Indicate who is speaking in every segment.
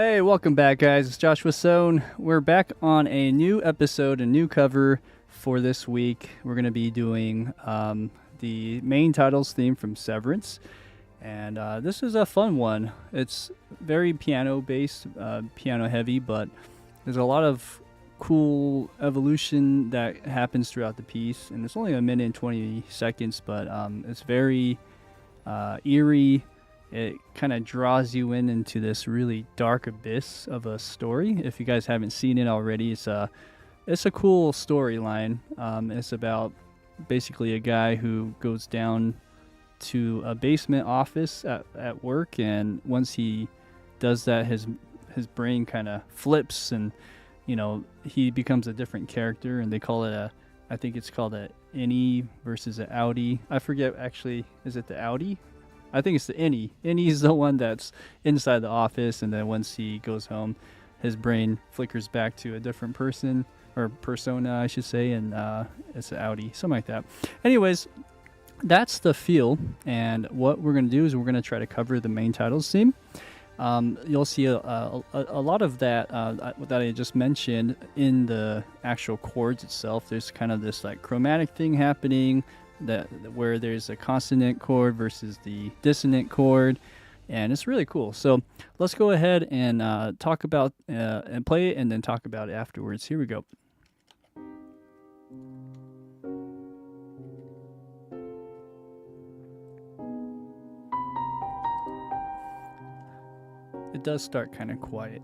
Speaker 1: Hey, welcome back, guys. It's Joshua Sohn. We're back on a new episode, a new cover for this week. We're going to be doing the main titles theme from Severance, and this is a fun one. It's very piano-based, piano-heavy, but there's a lot of cool evolution that happens throughout the piece, and it's only a minute and 20 seconds, but it's very eerie. It kind of draws you into this really dark abyss of a story. If you guys haven't seen it already, it's a cool storyline. It's about basically a guy who goes down to a basement office at work, and once he does that, his brain kind of flips, and he becomes a different character. And they call it I think it's called a innie versus an outie. I forget actually. Is it the outie? I think it's the innie. Innie is the one that's inside the office, and then once he goes home, his brain flickers back to a different person, or persona, I should say, and it's an outie, something like that. Anyways, that's the feel, and what we're going to do is we're going to try to cover the main titles theme. You'll see a lot of that that I just mentioned in the actual chords itself. There's kind of this like chromatic thing happening, where there's a consonant chord versus the dissonant chord, and it's really cool. So let's go ahead and talk about and play it, and then talk about it afterwards. Here we go. It does start kind of quiet.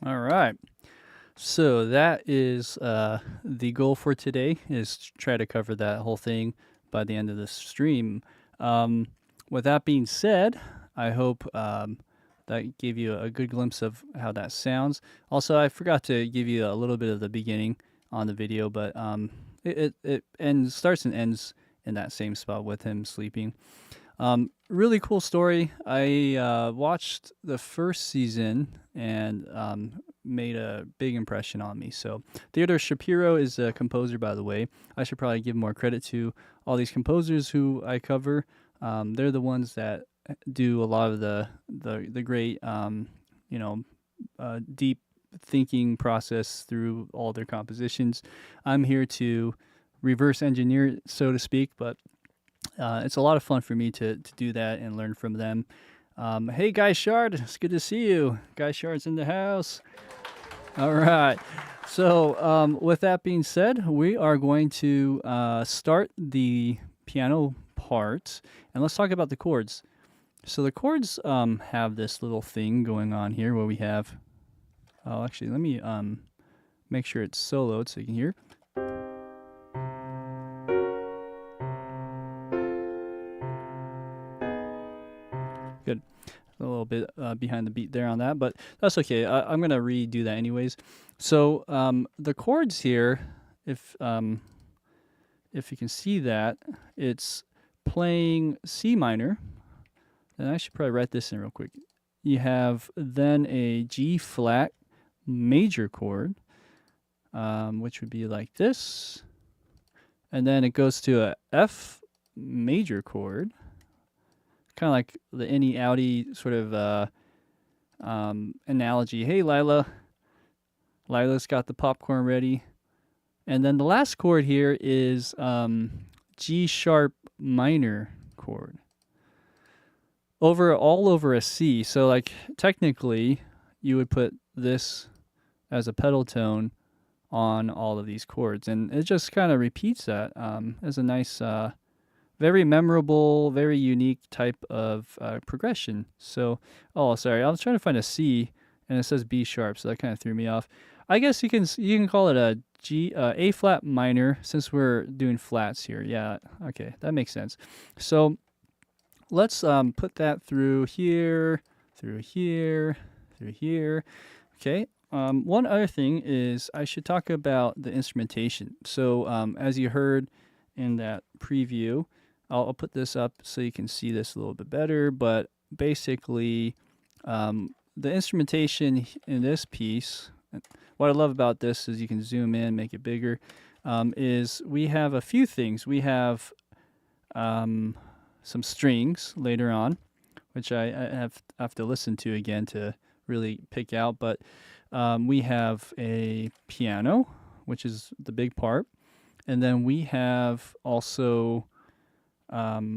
Speaker 1: All right. So that is the goal for today, is to try to cover that whole thing by the end of the stream. With that being said, I hope that gave you a good glimpse of how that sounds. Also, I forgot to give you a little bit of the beginning on the video, but it starts and ends in that same spot with him sleeping. Really cool story. I watched the first season and made a big impression on me. So Theodore Shapiro is a composer, by the way. I should probably give more credit to all these composers who I cover. They're the ones that do a lot of the great, deep thinking process through all their compositions. I'm here to reverse engineer it, so to speak, but it's a lot of fun for me to do that and learn from them. Hey, Guy Shard, it's good to see you. Guy Shard's in the house. All right. So with that being said, we are going to start the piano part, and let's talk about the chords. So the chords have this little thing going on here where we have... Oh, actually, let me make sure it's soloed so you can hear. Good. A little bit behind the beat there on that, but that's okay. I'm going to redo that anyways. So the chords here, if you can see that, it's playing C minor. And I should probably write this in real quick. You have then a G flat major chord, which would be like this. And then it goes to a F major chord, kind of like the innie outie sort of analogy. Hey, Lila's got the popcorn ready. And then the last chord here is G sharp minor chord. All over a C. So like technically you would put this as a pedal tone on all of these chords, and it just kind of repeats that as a nice, very memorable, very unique type of progression. So, oh, sorry, I was trying to find a C, and it says B sharp, so that kind of threw me off. I guess you can call it a A flat minor, since we're doing flats here. Yeah, okay, that makes sense. So let's put that through here, through here, through here. Okay. One other thing is I should talk about the instrumentation. So as you heard in that preview, I'll put this up so you can see this a little bit better. But basically, the instrumentation in this piece, what I love about this is you can zoom in, make it bigger, is we have a few things. We have some strings later on, which I have to listen to again to really pick out. But we have a piano, which is the big part. And then we have also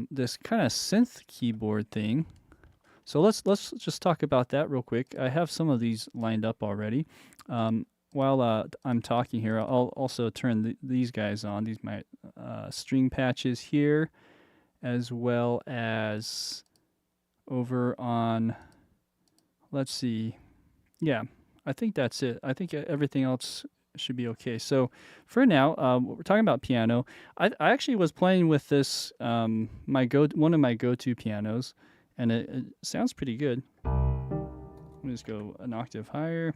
Speaker 1: this kind of synth keyboard thing. So let's just talk about that real quick. I have some of these lined up already. While I'm talking here, I'll also turn these guys on. These my string patches here, as well as over on, let's see, yeah, I think that's it. I think everything else should be okay. So for now, we're talking about piano. I actually was playing with this, one of my go-to pianos, and it sounds pretty good. Let me just go an octave higher.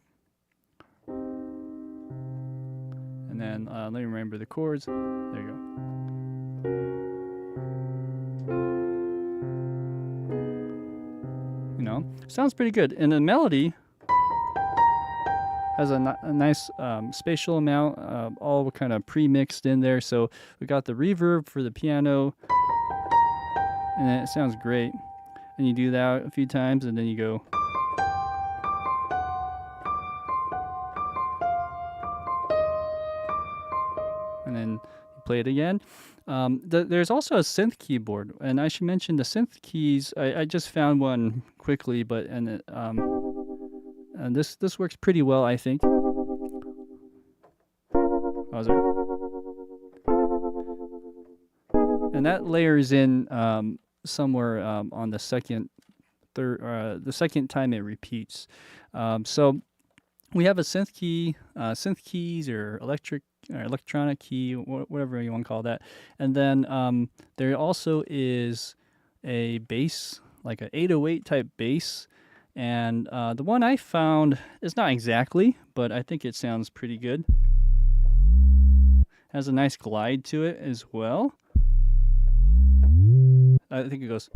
Speaker 1: And then let me remember the chords. There you go. You know, sounds pretty good. And the melody has a nice spatial amount, all kind of pre-mixed in there. So we got the reverb for the piano, and it sounds great. And you do that a few times, and then you go. And then you play it again. There's also a synth keyboard, and I should mention the synth keys. I just found one quickly, but and this works pretty well, I think. And that layers in somewhere on the second time it repeats. So we have a synth keys or electronic key, whatever you want to call that. And then there also is a bass, like an 808 type bass. And the one I found is not exactly, but I think it sounds pretty good. Has a nice glide to it as well. I think it goes.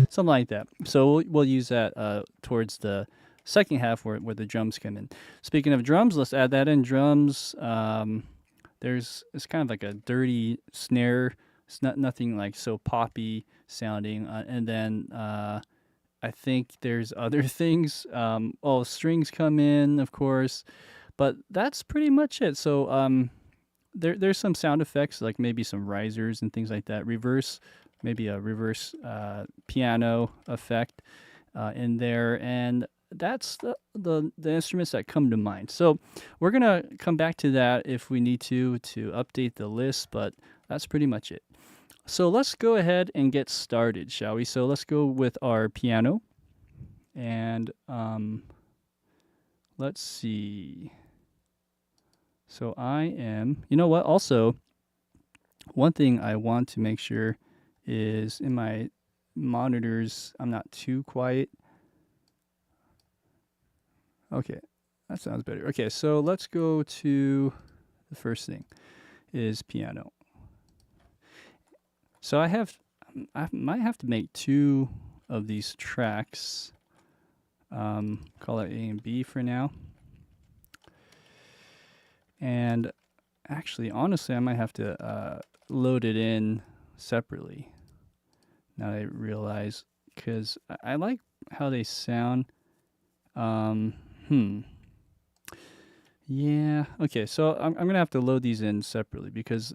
Speaker 1: Something like that. So we'll use that towards the second half where the drums come in. Speaking of drums, let's add that in. Drums, it's kind of like a dirty snare. It's nothing like so poppy sounding. And then I think there's other things. Strings come in, of course. But that's pretty much it. So there's some sound effects, like maybe some risers and things like that. Maybe a reverse piano effect in there. And that's the instruments that come to mind. So we're going to come back to that if we need to update the list, but that's pretty much it. So let's go ahead and get started, shall we? So let's go with our piano. And let's see. So you know what? Also, one thing I want to make sure is in my monitors, I'm not too quiet. Okay, that sounds better. Okay, so let's go to the first thing is piano. So I might have to make 2 of these tracks. Call it A and B for now. And actually, honestly, I might have to load it in separately. Now I realize, because I like how they sound. Yeah. Okay. So I'm gonna have to load these in separately because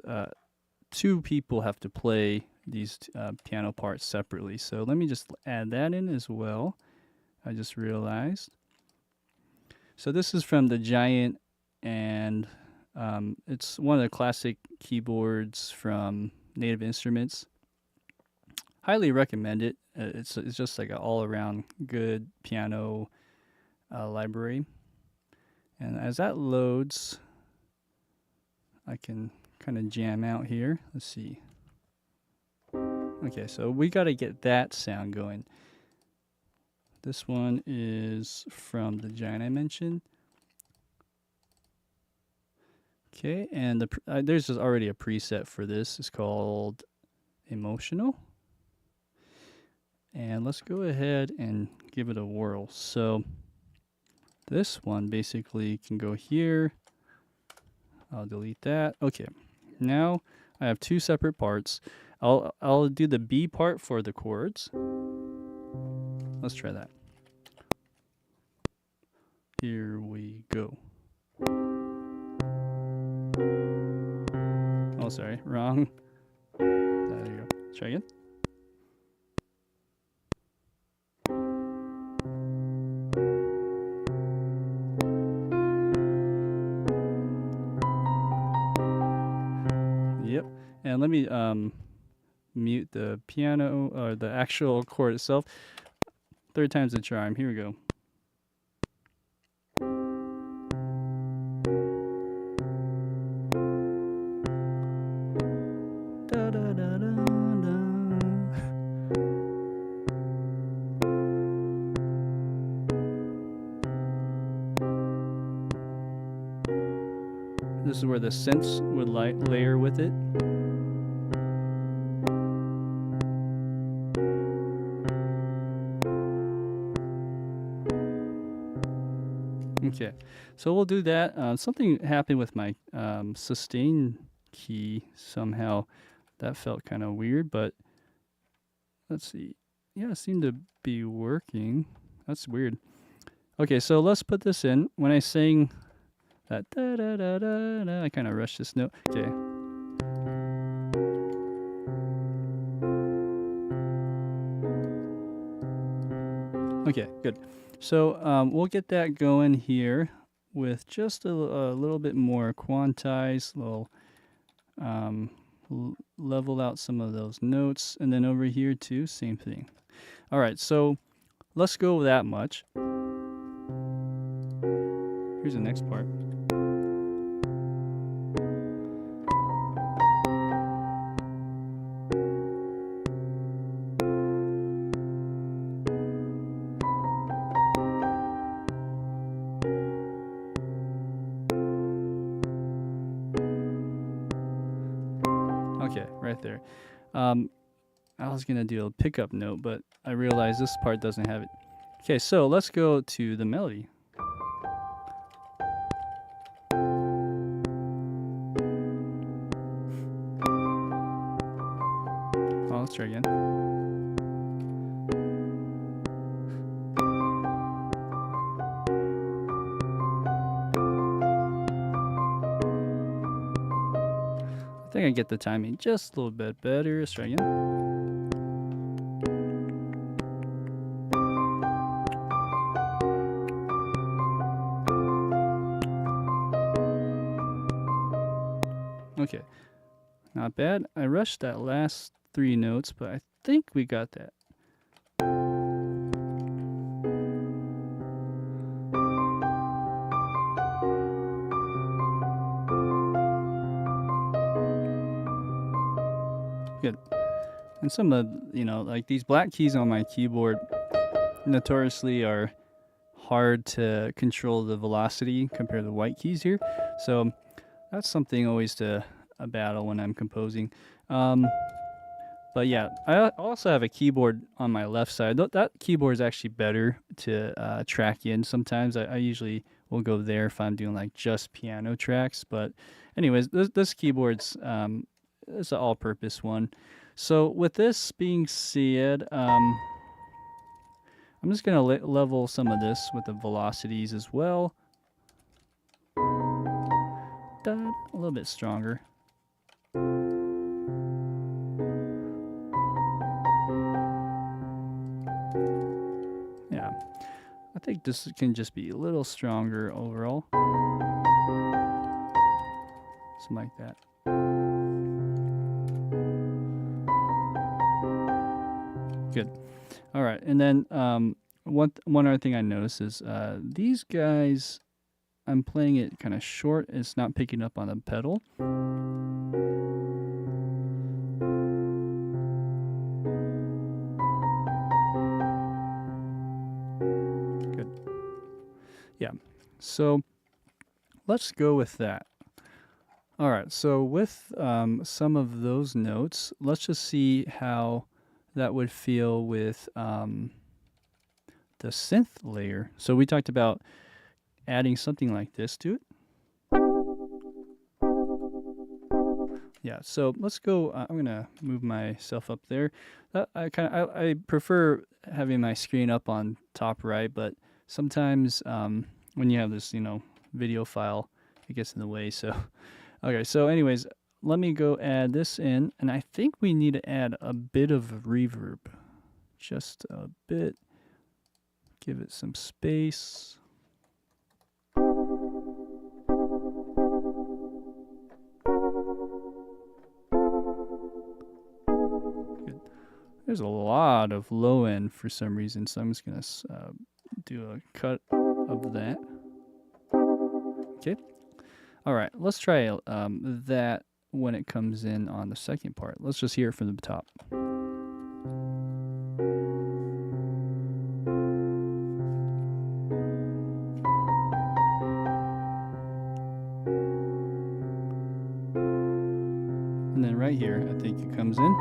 Speaker 1: two people have to play these piano parts separately. So let me just add that in as well. I just realized. So this is from the Giant, and it's one of the classic keyboards from Native Instruments. Highly recommend it. It's just like an all-around good piano library. And as that loads, I can kind of jam out here. Let's see. Okay, so we got to get that sound going. This one is from the Giant I mentioned. Okay, and there's just already a preset for this. It's called Emotional. And let's go ahead and give it a whirl. So this one basically can go here. I'll delete that. Okay, now I have two separate parts. I'll do the B part for the chords. Let's try that. Here we go. Oh, sorry, wrong. There you go. Try again. Yep. And let me mute the piano or the actual chord itself. Third time's the charm. Here we go. Da, da, da, da, da. This is where the synths would layer with it. Okay, so we'll do that. Something happened with my sustain key somehow. That felt kind of weird, but let's see. Yeah, it seemed to be working. That's weird. Okay, so let's put this in. When I sing that da da da da da, I kind of rushed this note. Okay. Okay, good. So we'll get that going here with just a little bit more quantized, little level out some of those notes, and then over here too, same thing. All right, so let's go that much. Here's the next part. Okay, right there. I was going to do a pickup note, but I realized this part doesn't have it. Okay, so let's go to the melody. Oh, let's try again. I think I get the timing just a little bit better. Let's try again. Okay, not bad. I rushed that last three notes, but I think we got that. Good. And some of, like these black keys on my keyboard notoriously are hard to control the velocity compared to the white keys here. So that's something always to a battle when I'm composing. But yeah, I also have a keyboard on my left side. That keyboard is actually better to track in sometimes. I usually will go there if I'm doing like just piano tracks. But anyways, this keyboard's it's an all-purpose one. So with this being said, I'm I'm just going to level some of this with the velocities as well. A little bit stronger. Yeah, I think this can just be a little stronger overall. Something like that. Good. All right, and then one other thing I noticed is these guys, I'm playing it kind of short. It's not picking up on the pedal. Good. Yeah. So let's go with that. All right. So with some of those notes, let's just see how that would feel with the synth layer. So we talked about adding something like this to it. Yeah, so let's go. I'm gonna move myself up there. I prefer having my screen up on top right, but sometimes when you have this video file, it gets in the way. So okay, so anyways, let me go add this in, and I think we need to add a bit of reverb, just a bit. Give it some space. Good. There's a lot of low end for some reason, so I'm just going to do a cut of that. Okay. All right, let's try that when it comes in on the second part. Let's just hear it from the top. And then right here, I think it comes in.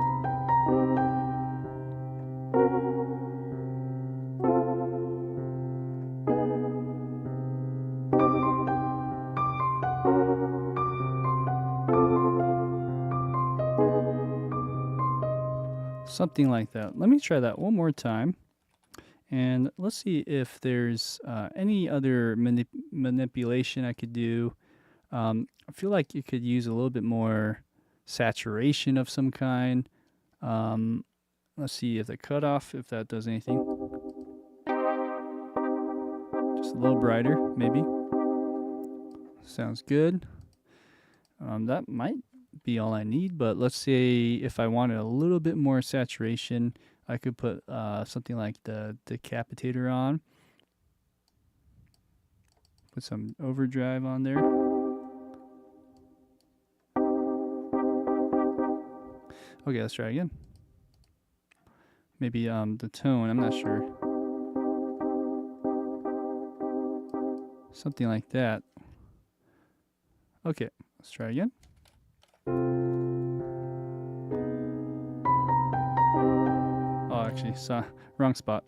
Speaker 1: Something like that. Let me try that one more time. And let's see if there's any other manipulation I could do. I feel like you could use a little bit more saturation of some kind. Let's see if the cutoff, if that does anything. Just a little brighter, maybe. Sounds good. That might be all I need, but let's say if I wanted a little bit more saturation, I could put something like the decapitator on. Put some overdrive on there. Okay, let's try again. Maybe the tone, I'm not sure. Something like that. Okay, let's try again. Oh, actually, wrong spot.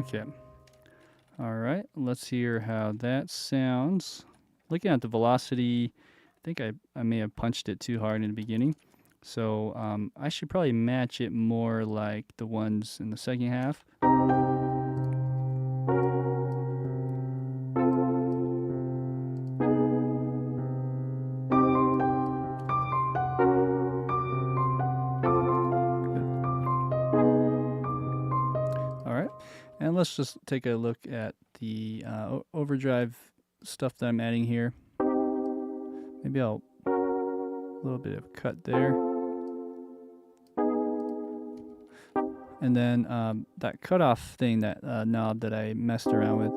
Speaker 1: Okay. All right, let's hear how that sounds. Looking at the velocity, I think I may have punched it too hard in the beginning. So I should probably match it more like the ones in the second half. And let's just take a look at the overdrive stuff that I'm adding here. Maybe a little bit of cut there. And then that cutoff thing, that knob that I messed around with,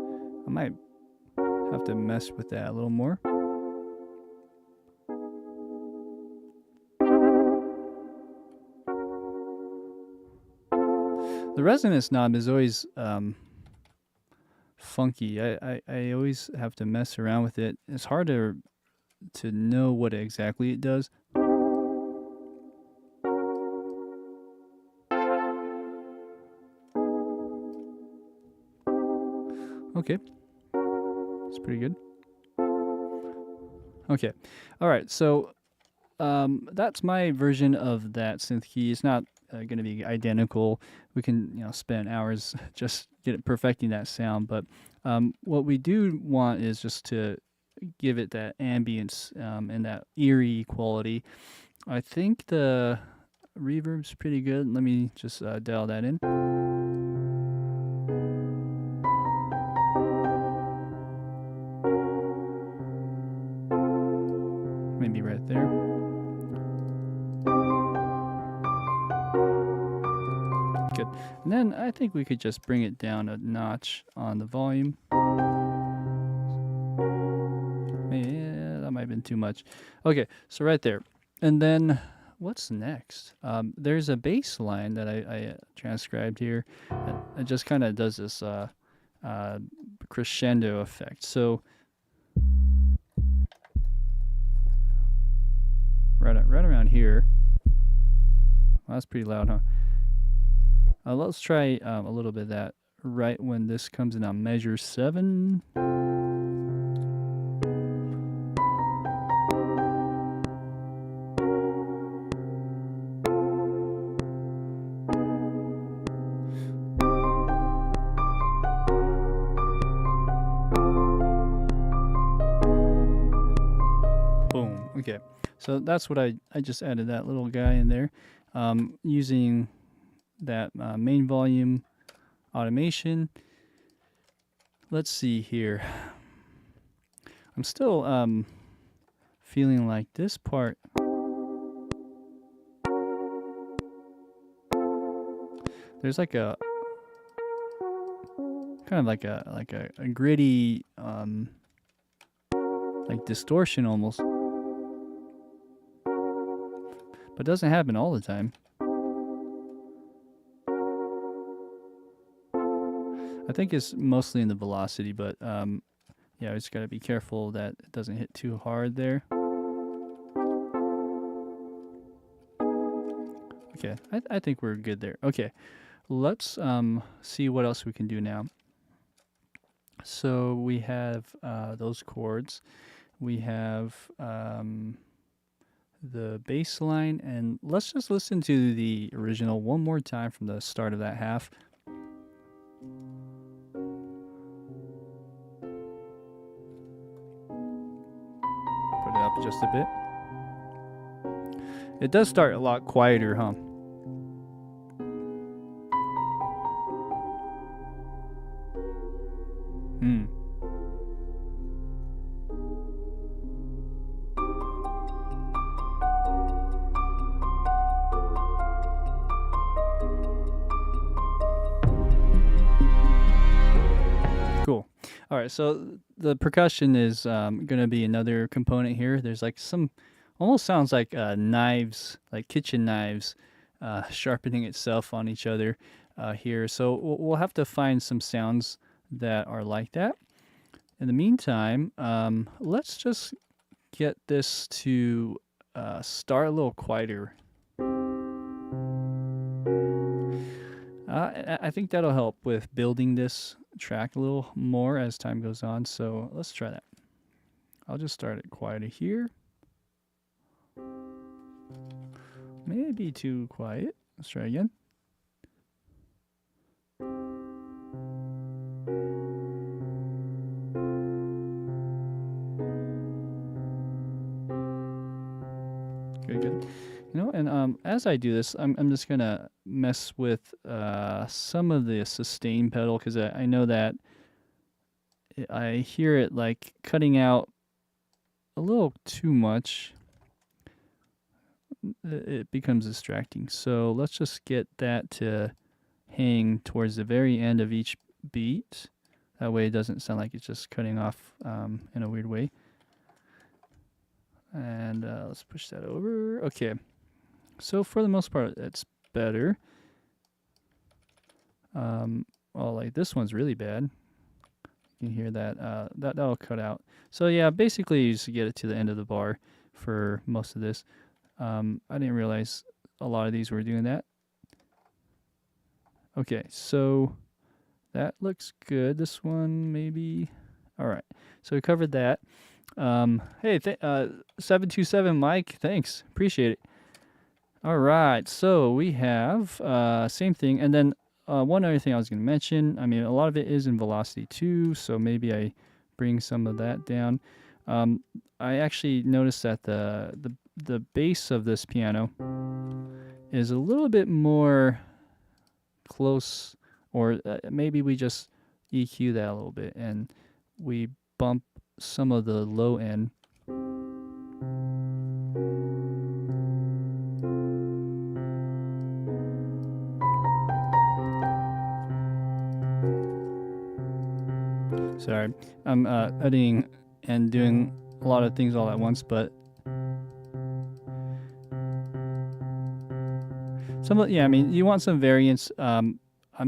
Speaker 1: I might have to mess with that a little more. The resonance knob is always funky. I always have to mess around with it. It's hard to to know what exactly it does. Okay, it's pretty good. Okay, all right, so that's my version of that synth key. It's not going to be identical. We can, spend hours just perfecting that sound, but what we do want is just to give it that ambience and that eerie quality. I think the reverb's pretty good. Let me just dial that in. Maybe right there. Good. And then I think we could just bring it down a notch on the volume. Yeah, that might have been too much. Okay, so right there. And then what's next? There's a bass line that I transcribed here. It just kind of does this crescendo effect. So right around here. Well, that's pretty loud, huh? Let's try a little bit of that right when this comes in on measure 7. Boom. Okay, so that's what I just added that little guy in there using that main volume automation. Let's see here. I'm still feeling like this part there's like a kind of like a gritty like distortion almost, but it doesn't happen all the time. I think it's mostly in the velocity, but yeah, I just gotta be careful that it doesn't hit too hard there. Okay, I think we're good there. Okay, let's see what else we can do now. So we have those chords. We have the bass line, and let's just listen to the original one more time from the start of that half. Put it up just a bit. It does start a lot quieter, huh? Cool. All right, so the percussion is going to be another component here. There's like some, almost sounds like knives, like kitchen knives, sharpening itself on each other here. So we'll have to find some sounds that are like that. In the meantime, let's just get this to start a little quieter. I think that'll help with building this track a little more as time goes on. So let's try that. I'll just start it quieter here. Maybe too quiet. Let's try again. Good. And as I do this, I'm just gonna mess with some of the sustain pedal, because I know that I hear it like cutting out a little too much. It becomes distracting. So let's just get that to hang towards the very end of each beat. That way it doesn't sound like it's just cutting off in a weird way. And let's push that over. Okay. So for the most part, it's better. Well, like this one's really bad. can hear that. That'll cut out. So yeah, basically you just get it to the end of the bar for most of this. I didn't realize a lot of these were doing that. Okay, so that looks good. This one maybe. All right, so we covered that. Hey, 727 Mike, thanks, appreciate it. All right, so we have same thing, and then one other thing I was going to mention. I mean, a lot of it is in velocity too, so maybe I bring some of that down. I actually noticed that the bass of this piano is a little bit more close, or maybe we just EQ that a little bit and we bump some of the low end. Sorry, I'm editing and doing a lot of things all at once, but I mean, you want some variance. I'm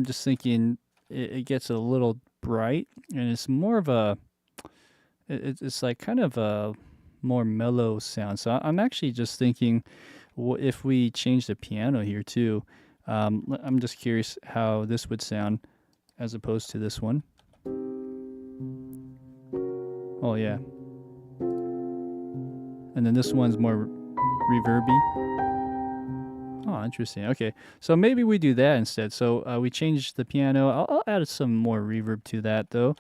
Speaker 1: just thinking it gets a little bright, and it's more of a, it's like kind of a more mellow sound. So I'm actually just thinking, if we change the piano here too, I'm just curious how this would sound as opposed to this one. Oh yeah. And then this one's more reverby. Oh, interesting. Okay, so maybe we do that instead. So we change the piano. I'll add some more reverb to that though.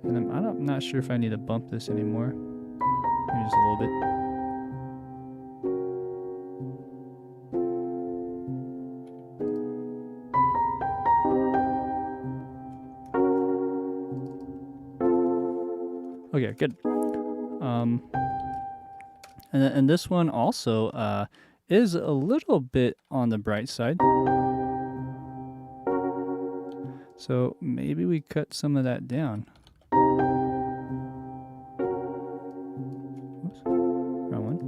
Speaker 1: And I'm not sure if I need to bump this anymore. Maybe just a little bit. Okay, good. And this one also is a little bit on the bright side. So maybe we cut some of that down. Oops, wrong one.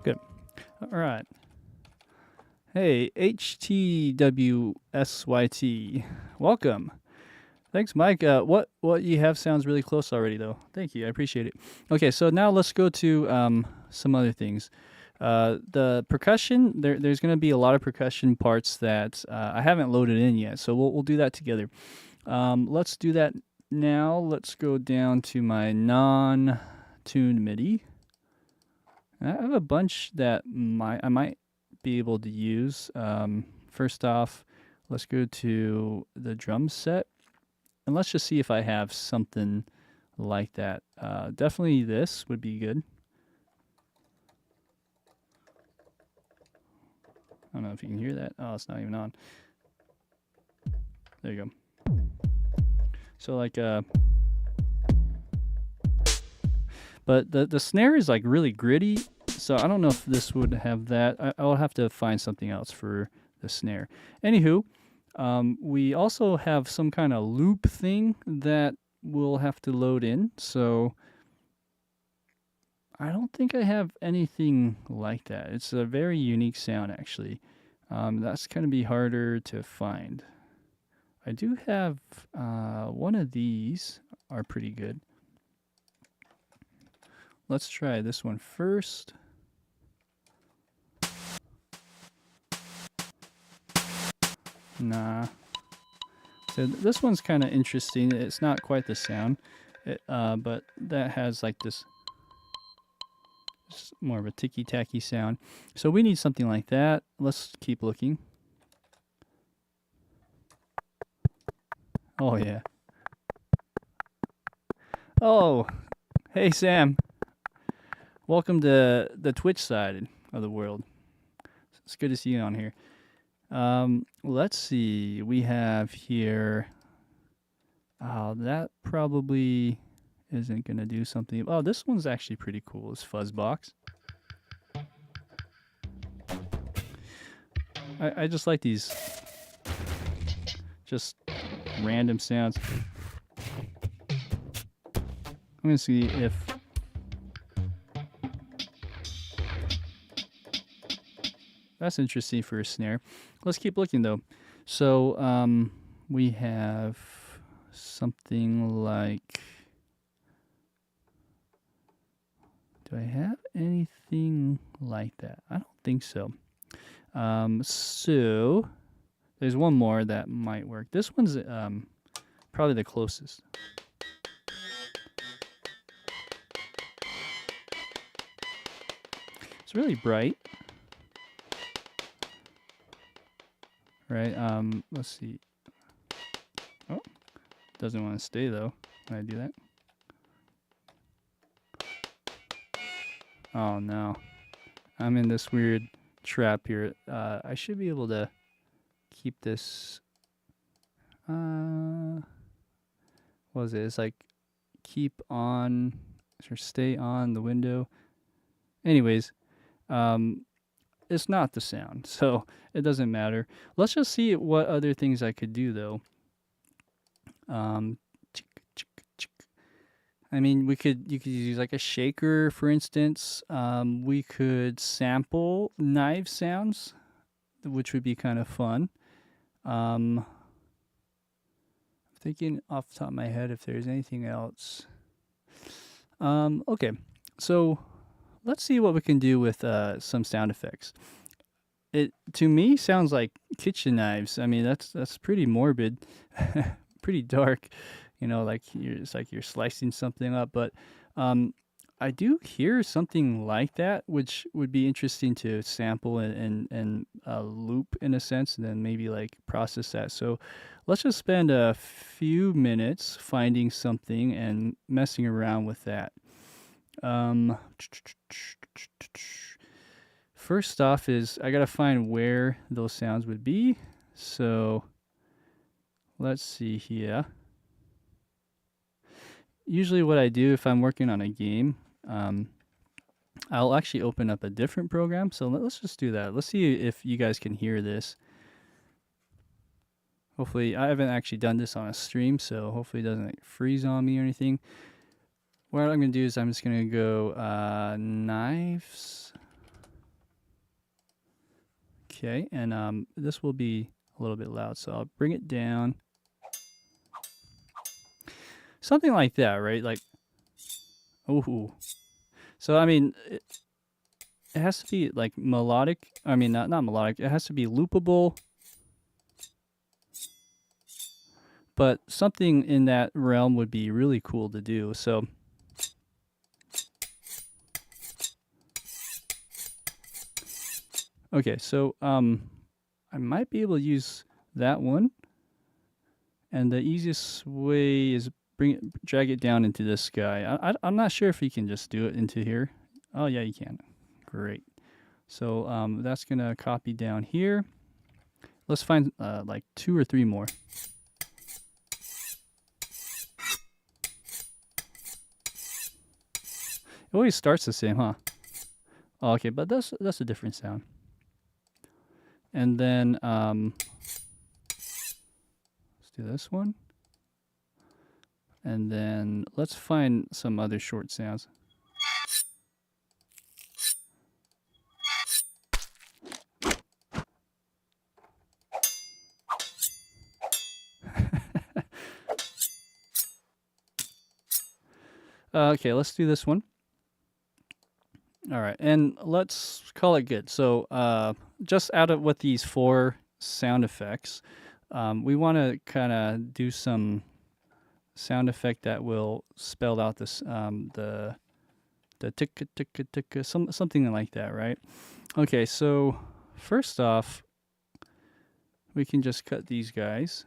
Speaker 1: Good. All right. Hey, HTWSYT, welcome. Thanks, Mike. What you have sounds really close already, though. Thank you, I appreciate it. Okay, so now let's go to some other things. The percussion, there's going to be a lot of percussion parts that I haven't loaded in yet, so we'll do that together. Let's do that now. Let's go down to my non-tuned MIDI. I have a bunch that I might be able to use. First off, let's go to the drum set, and let's just see if I have something like that. Definitely this would be good. I don't know if you can hear that. Oh, it's not even on. There you go. So like but the snare is like really gritty, so I don't know if this would have that. I'll have to find something else for the snare. Anywho, we also have some kind of loop thing that we'll have to load in, so I don't think I have anything like that. It's a very unique sound, actually. That's going to be harder to find. I do have one of these are pretty good. Let's try this one first. Nah. So this one's kind of interesting. It's not quite the sound, but that has like this. It's more of a ticky-tacky sound. So we need something like that. Let's keep looking. Oh, yeah. Oh, hey, Sam. Welcome to the Twitch side of the world. It's good to see you on here. Let's see. We have here. Oh, that probably isn't going to do something. Oh, this one's actually pretty cool. It's Fuzzbox. I just like these just random sounds. I'm gonna see if that's interesting for a snare. Let's keep looking though. So we have something like. Do I have anything like that? I don't think so. So there's one more that might work. This one's probably the closest. It's really bright. Right, let's see. Oh, doesn't want to stay though. Can I do that? Oh no. I'm in this weird trap here. I should be able to keep this. What was it? It's like keep on or stay on the window. Anyways, it's not the sound, so it doesn't matter. Let's just see what other things I could do though. I mean, you could use like a shaker, for instance. We could sample knife sounds, which would be kind of fun. I'm thinking off the top of my head if there's anything else. Okay, so let's see what we can do with some sound effects. It to me sounds like kitchen knives. I mean, that's pretty morbid, pretty dark. You know, like it's like you're slicing something up. But I do hear something like that, which would be interesting to sample and loop in a sense, and then maybe like process that. So let's just spend a few minutes finding something and messing around with that. First off is I gotta find where those sounds would be. So let's see here. Usually what I do if I'm working on a game, I'll actually open up a different program. So let's just do that. Let's see if you guys can hear this. Hopefully, I haven't actually done this on a stream, so hopefully it doesn't like, freeze on me or anything. What I'm going to do is I'm just going to go knives. Okay, and this will be a little bit loud, so I'll bring it down. Something like that, right? Like, oh. So, I mean, it has to be like melodic. I mean, not melodic. It has to be loopable. But something in that realm would be really cool to do. So, okay, so I might be able to use that one. And the easiest way is drag it down into this guy. I'm not sure if you can just do it into here. Oh yeah, you can. Great. So that's gonna copy down here. Let's find like 2 or 3 more. It always starts the same, huh? Oh, okay, but that's a different sound. And then let's do this one. And then let's find some other short sounds. Okay, let's do this one. All right, and let's call it good. So just out of with these 4 sound effects, we want to kind of do some sound effect that will spell out this the tick tick tick something like that, right? Okay, so first off, we can just cut these guys,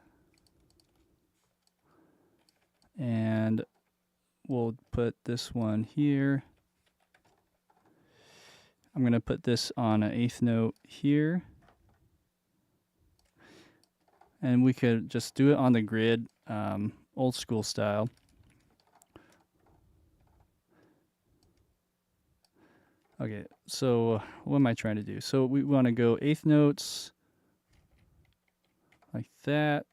Speaker 1: and we'll put this one here. I'm going to put this on an 8th note here. And we could just do it on the grid, old school style. Okay, so what am I trying to do? So we want to go 8th notes like that.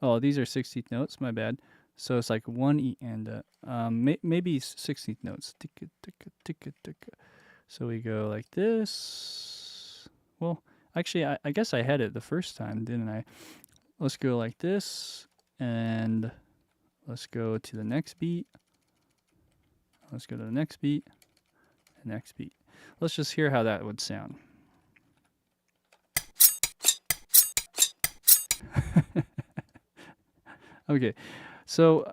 Speaker 1: Oh, these are 16th notes, my bad. So it's like 1 and maybe 16th notes. Ticka, ticka, ticka, ticka. So we go like this. Well, actually, I guess I had it the first time, didn't I? Let's go like this, and let's go to the next beat. Let's go to the next beat, and next beat. Let's just hear how that would sound. Okay, so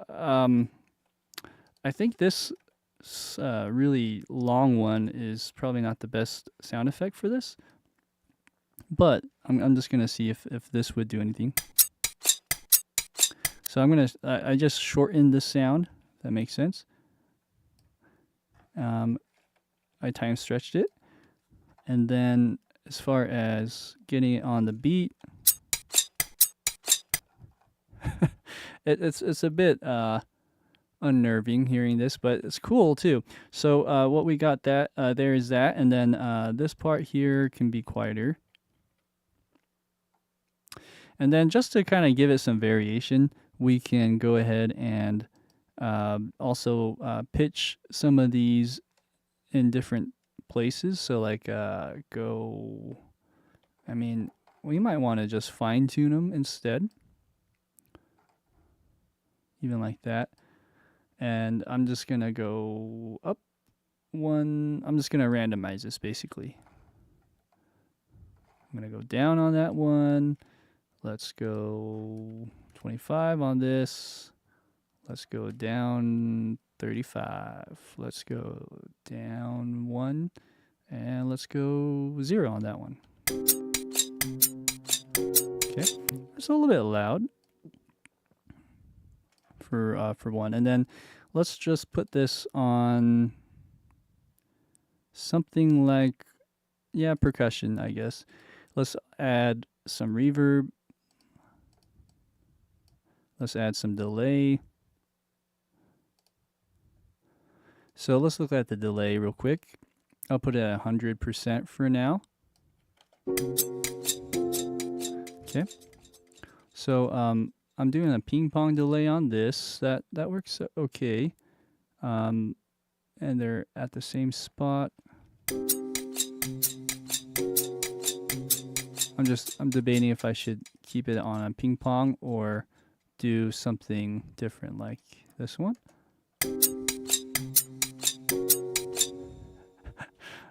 Speaker 1: I think this really long one is probably not the best sound effect for this, but I'm just gonna see if this would do anything. So I'm gonna I just shortened the sound. If that makes sense. I time stretched it, and then as far as getting it on the beat, it's a bit unnerving hearing this, but it's cool too. So what we got there is that, and then this part here can be quieter. And then just to kind of give it some variation, we can go ahead and also pitch some of these in different places. So like we might want to just fine tune them instead. Even like that. And I'm just going to go up one. I'm just going to randomize this basically. I'm going to go down on that one. Let's go 25 on this. Let's go down 35. Let's go down 1. And let's go 0 on that one. Okay. It's a little bit loud for one. And then let's just put this on something like, yeah, percussion, I guess. Let's add some reverb. Let's add some delay. So let's look at the delay real quick. I'll put it at 100% for now. Okay. So I'm doing a ping pong delay on this. That works okay. And they're at the same spot. I'm debating if I should keep it on a ping pong or do something different like this one.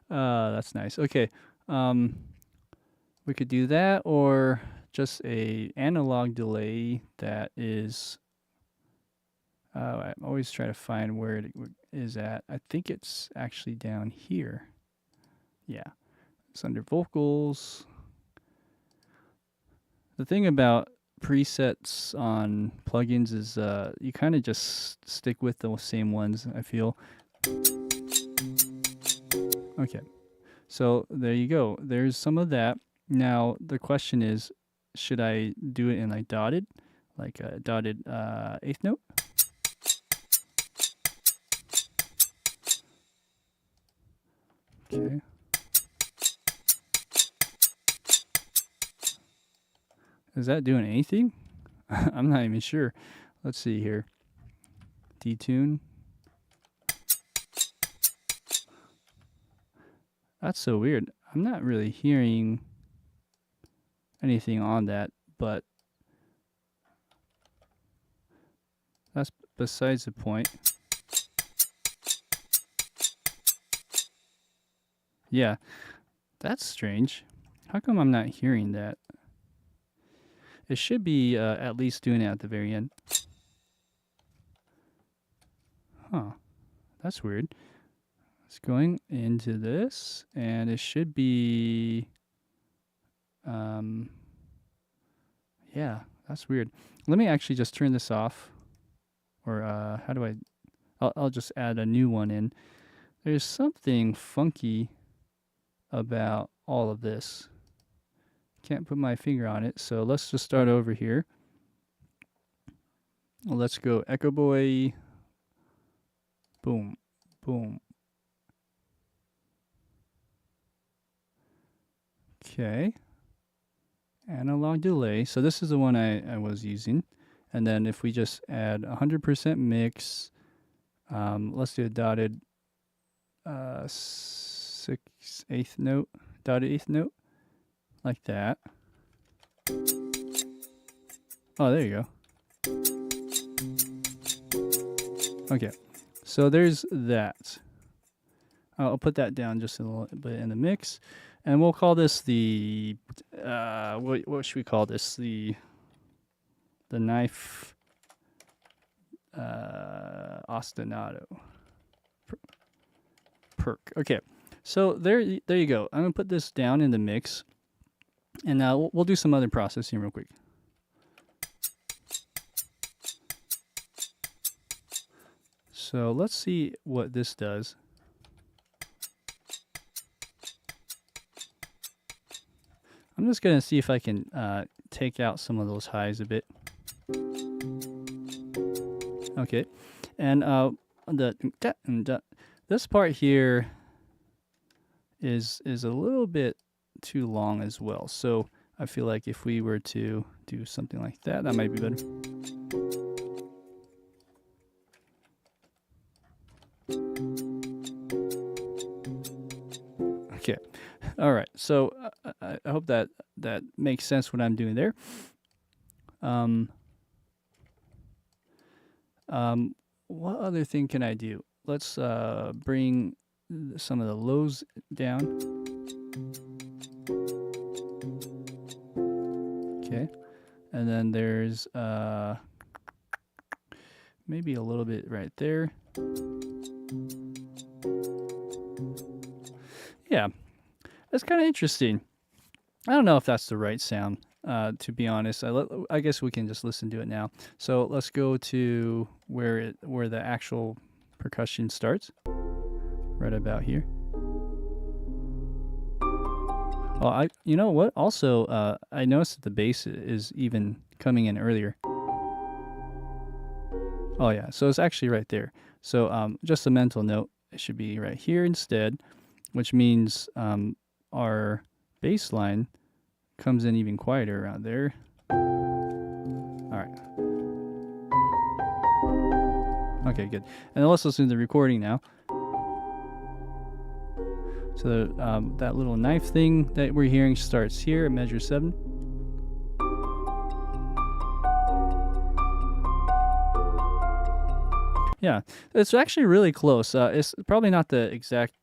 Speaker 1: That's nice. Okay. We could do that, or just a analog delay that is I always try to find where it is at. I think it's actually down here. Yeah. It's under vocals. The thing about presets on plugins is you kind of just stick with the same ones, I feel. Okay. So there you go. There's some of that. Now the question is, should I do it in like dotted eighth note? Okay. Is that doing anything? I'm not even sure. Let's see here. Detune. That's so weird. I'm not really hearing anything on that, but that's besides the point. Yeah, that's strange. How come I'm not hearing that? It should be at least doing it at the very end. Huh, that's weird. It's going into this, and it should be... yeah, that's weird. Let me actually just turn this off. Or how do I... I'll just add a new one in. There's something funky about all of this. Can't put my finger on it, so let's just start over here. Let's go Echo Boy. Boom, boom. Okay. Analog delay. So this is the one I was using. And then if we just add 100% mix, let's do a dotted 6/8 note, dotted 8th note, like that. Oh, there you go. Okay, so there's that. I'll put that down just a little bit in the mix, and we'll call this the what should we call this? The knife ostinato perk. Okay, so there you go. I'm gonna put this down in the mix, and now we'll do some other processing real quick. So let's see what this does. I'm just going to see if I can take out some of those highs a bit. Okay, and this part here is a little bit too long as well. So I feel like if we were to do something like that, that might be better. Okay, all right. So I hope that makes sense what I'm doing there. What other thing can I do? Let's bring some of the lows down. Okay, and then there's maybe a little bit right there. Yeah, that's kind of interesting. I don't know if that's the right sound, to be honest. I guess we can just listen to it now. So let's go to where the actual percussion starts, right about here. Oh, you know what? Also, I noticed that the bass is even coming in earlier. Oh yeah, so it's actually right there. So just a mental note, it should be right here instead, which means our bass line comes in even quieter around there. All right. Okay, good. And let's listen to the recording now. So that little knife thing that we're hearing starts here at measure 7. Yeah, it's actually really close. It's probably not the exact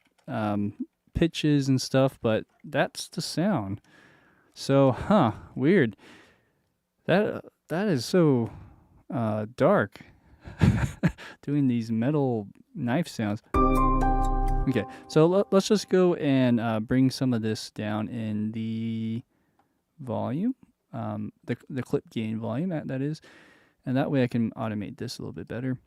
Speaker 1: pitches and stuff, but that's the sound. So, weird. That is so dark. Doing these metal knife sounds. Okay, so let's just go and bring some of this down in the volume, the clip gain volume, that is, and that way I can automate this a little bit better.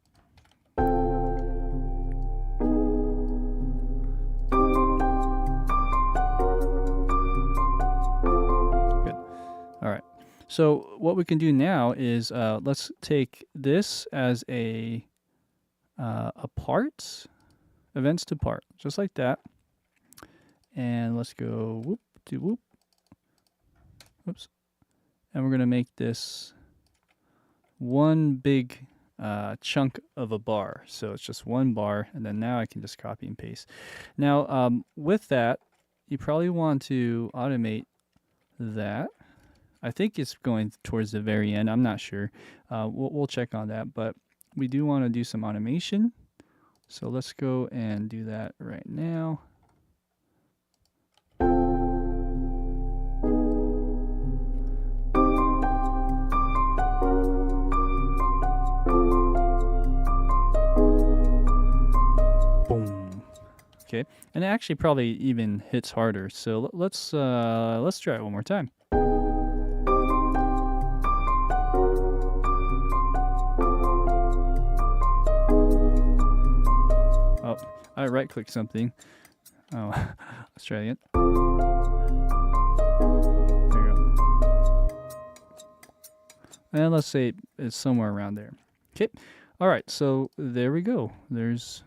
Speaker 1: Good. All right. So what we can do now is let's take this as a part, events to part, just like that. And let's go whoop to whoop. Oops. And we're going to make this one big chunk of a bar. So it's just one bar, and then now I can just copy and paste. Now, with that, you probably want to automate that. I think it's going towards the very end. I'm not sure. We'll check on that, but we do want to do some automation. So let's go and do that right now. Boom. Okay, and it actually probably even hits harder. So let's try it one more time. Oh, I right-clicked something. Oh, let's try again. There you go. And let's say it's somewhere around there. Okay. All right. So there we go. There's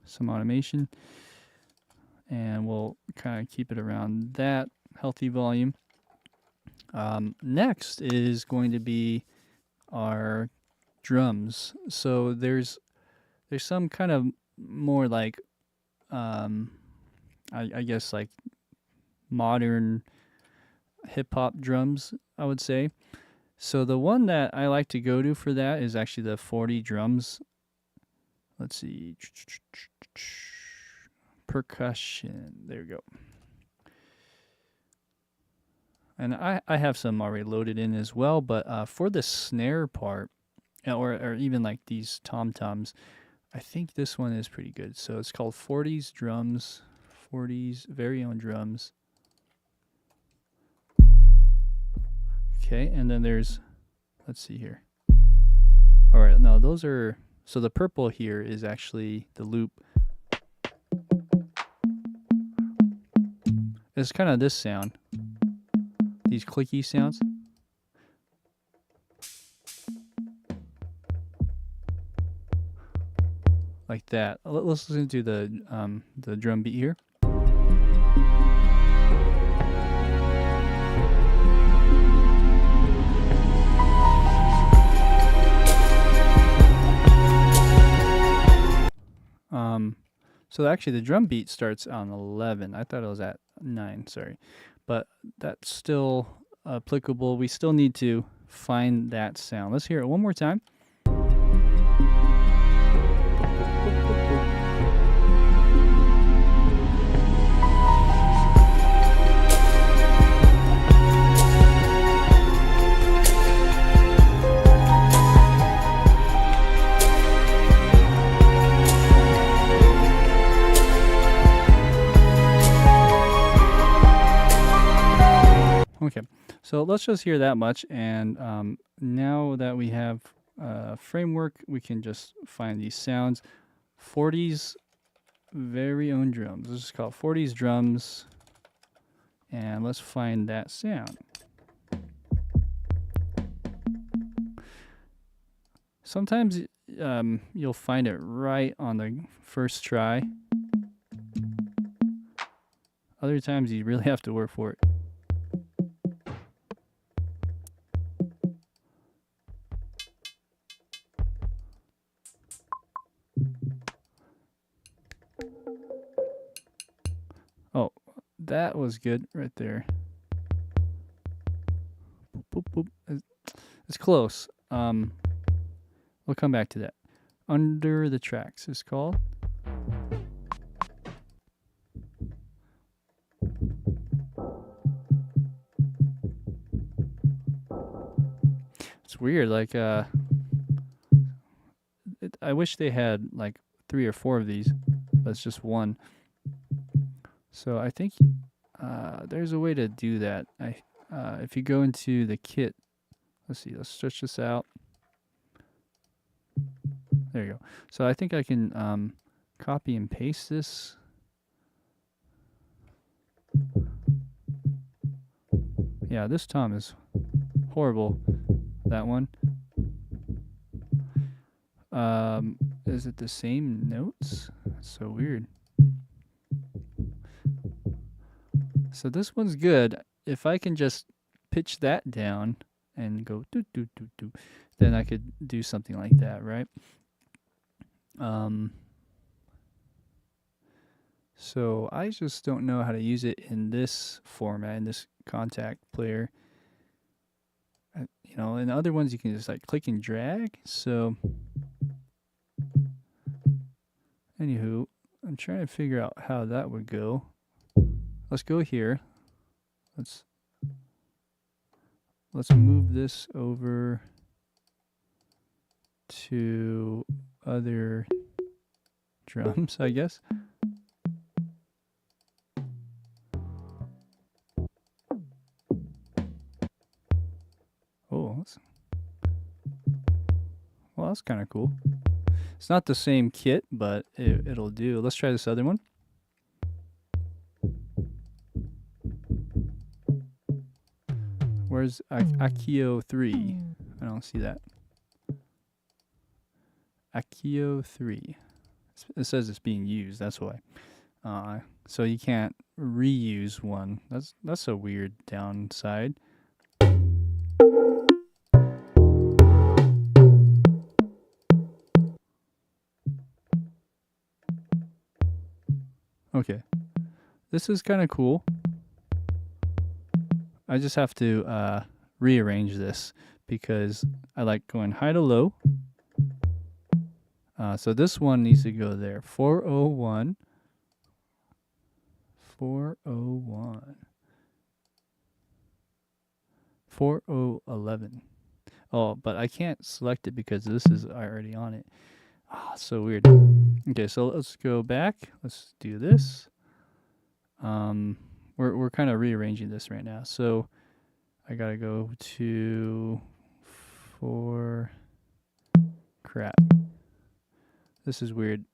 Speaker 1: some automation. And we'll kind of keep it around that healthy volume. Next is going to be are drums. So there's some kind of more like I guess like modern hip hop drums, I would say. So the one that I like to go to for that is actually the 40 drums. Let's see. Percussion. There we go. And I have some already loaded in as well, but for the snare part, or even like these tom-toms, I think this one is pretty good. So it's called 40's Drums, 40's Very Own Drums. Okay, and then there's, let's see here. All right, no, those are, so the purple here is actually the loop. It's kind of this sound, these clicky sounds. Like that. Let's listen to the drum beat here. So actually the drum beat starts on 11. I thought it was at 9, sorry. But that's still applicable. We still need to find that sound. Let's hear it one more time. Okay, so let's just hear that much, and now that we have a framework, we can just find these sounds. 40's Very Own Drums. This is called 40's Drums, and let's find that sound. Sometimes you'll find it right on the first try. Other times you really have to work for it. Oh, that was good right there. Boop, boop, boop. It's close. We'll come back to that. Under the Tracks is called. It's weird, like I wish they had like 3 or 4 of these, but it's just one. So I think there's a way to do that. If you go into the kit, let's see, let's stretch this out. There you go. So I think I can copy and paste this. Yeah, this tom is horrible. That one. Is it the same notes? That's so weird. So this one's good. If I can just pitch that down and go do do do do, then I could do something like that, right? So I just don't know how to use it in this format, in this contact player. You know, in other ones you can just like click and drag. So, anywho, I'm trying to figure out how that would go. Let's go here. Let's move this over to other drums, I guess. Oh, well, that's kind of cool. It's not the same kit, but it'll do. Let's try this other one. Where's Akio 3? I don't see that. Akio 3. It says it's being used, that's why. So you can't reuse one. That's a weird downside. Okay. This is kind of cool. I just have to rearrange this because I like going high to low. So this one needs to go there. 401. 401. 4011. Oh, but I can't select it because this is already on it. Ah, so weird. Okay, so let's go back. Let's do this. We're kind of rearranging this right now. So I gotta go to crap. This is weird.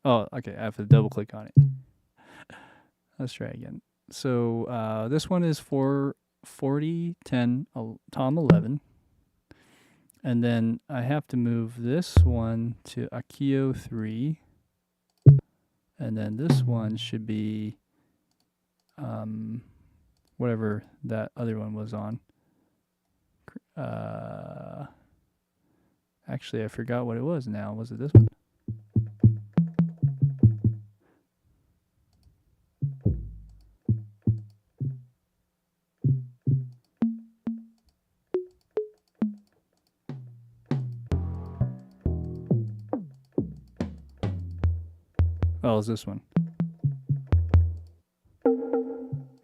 Speaker 1: Oh, okay. I have to double click on it. Let's try again. So this one is 40, 10, tom 11. And then I have to move this one to Akio 3. And then this one should be whatever that other one was on. Actually, I forgot what it was now. Was it this one? Oh, it's this one.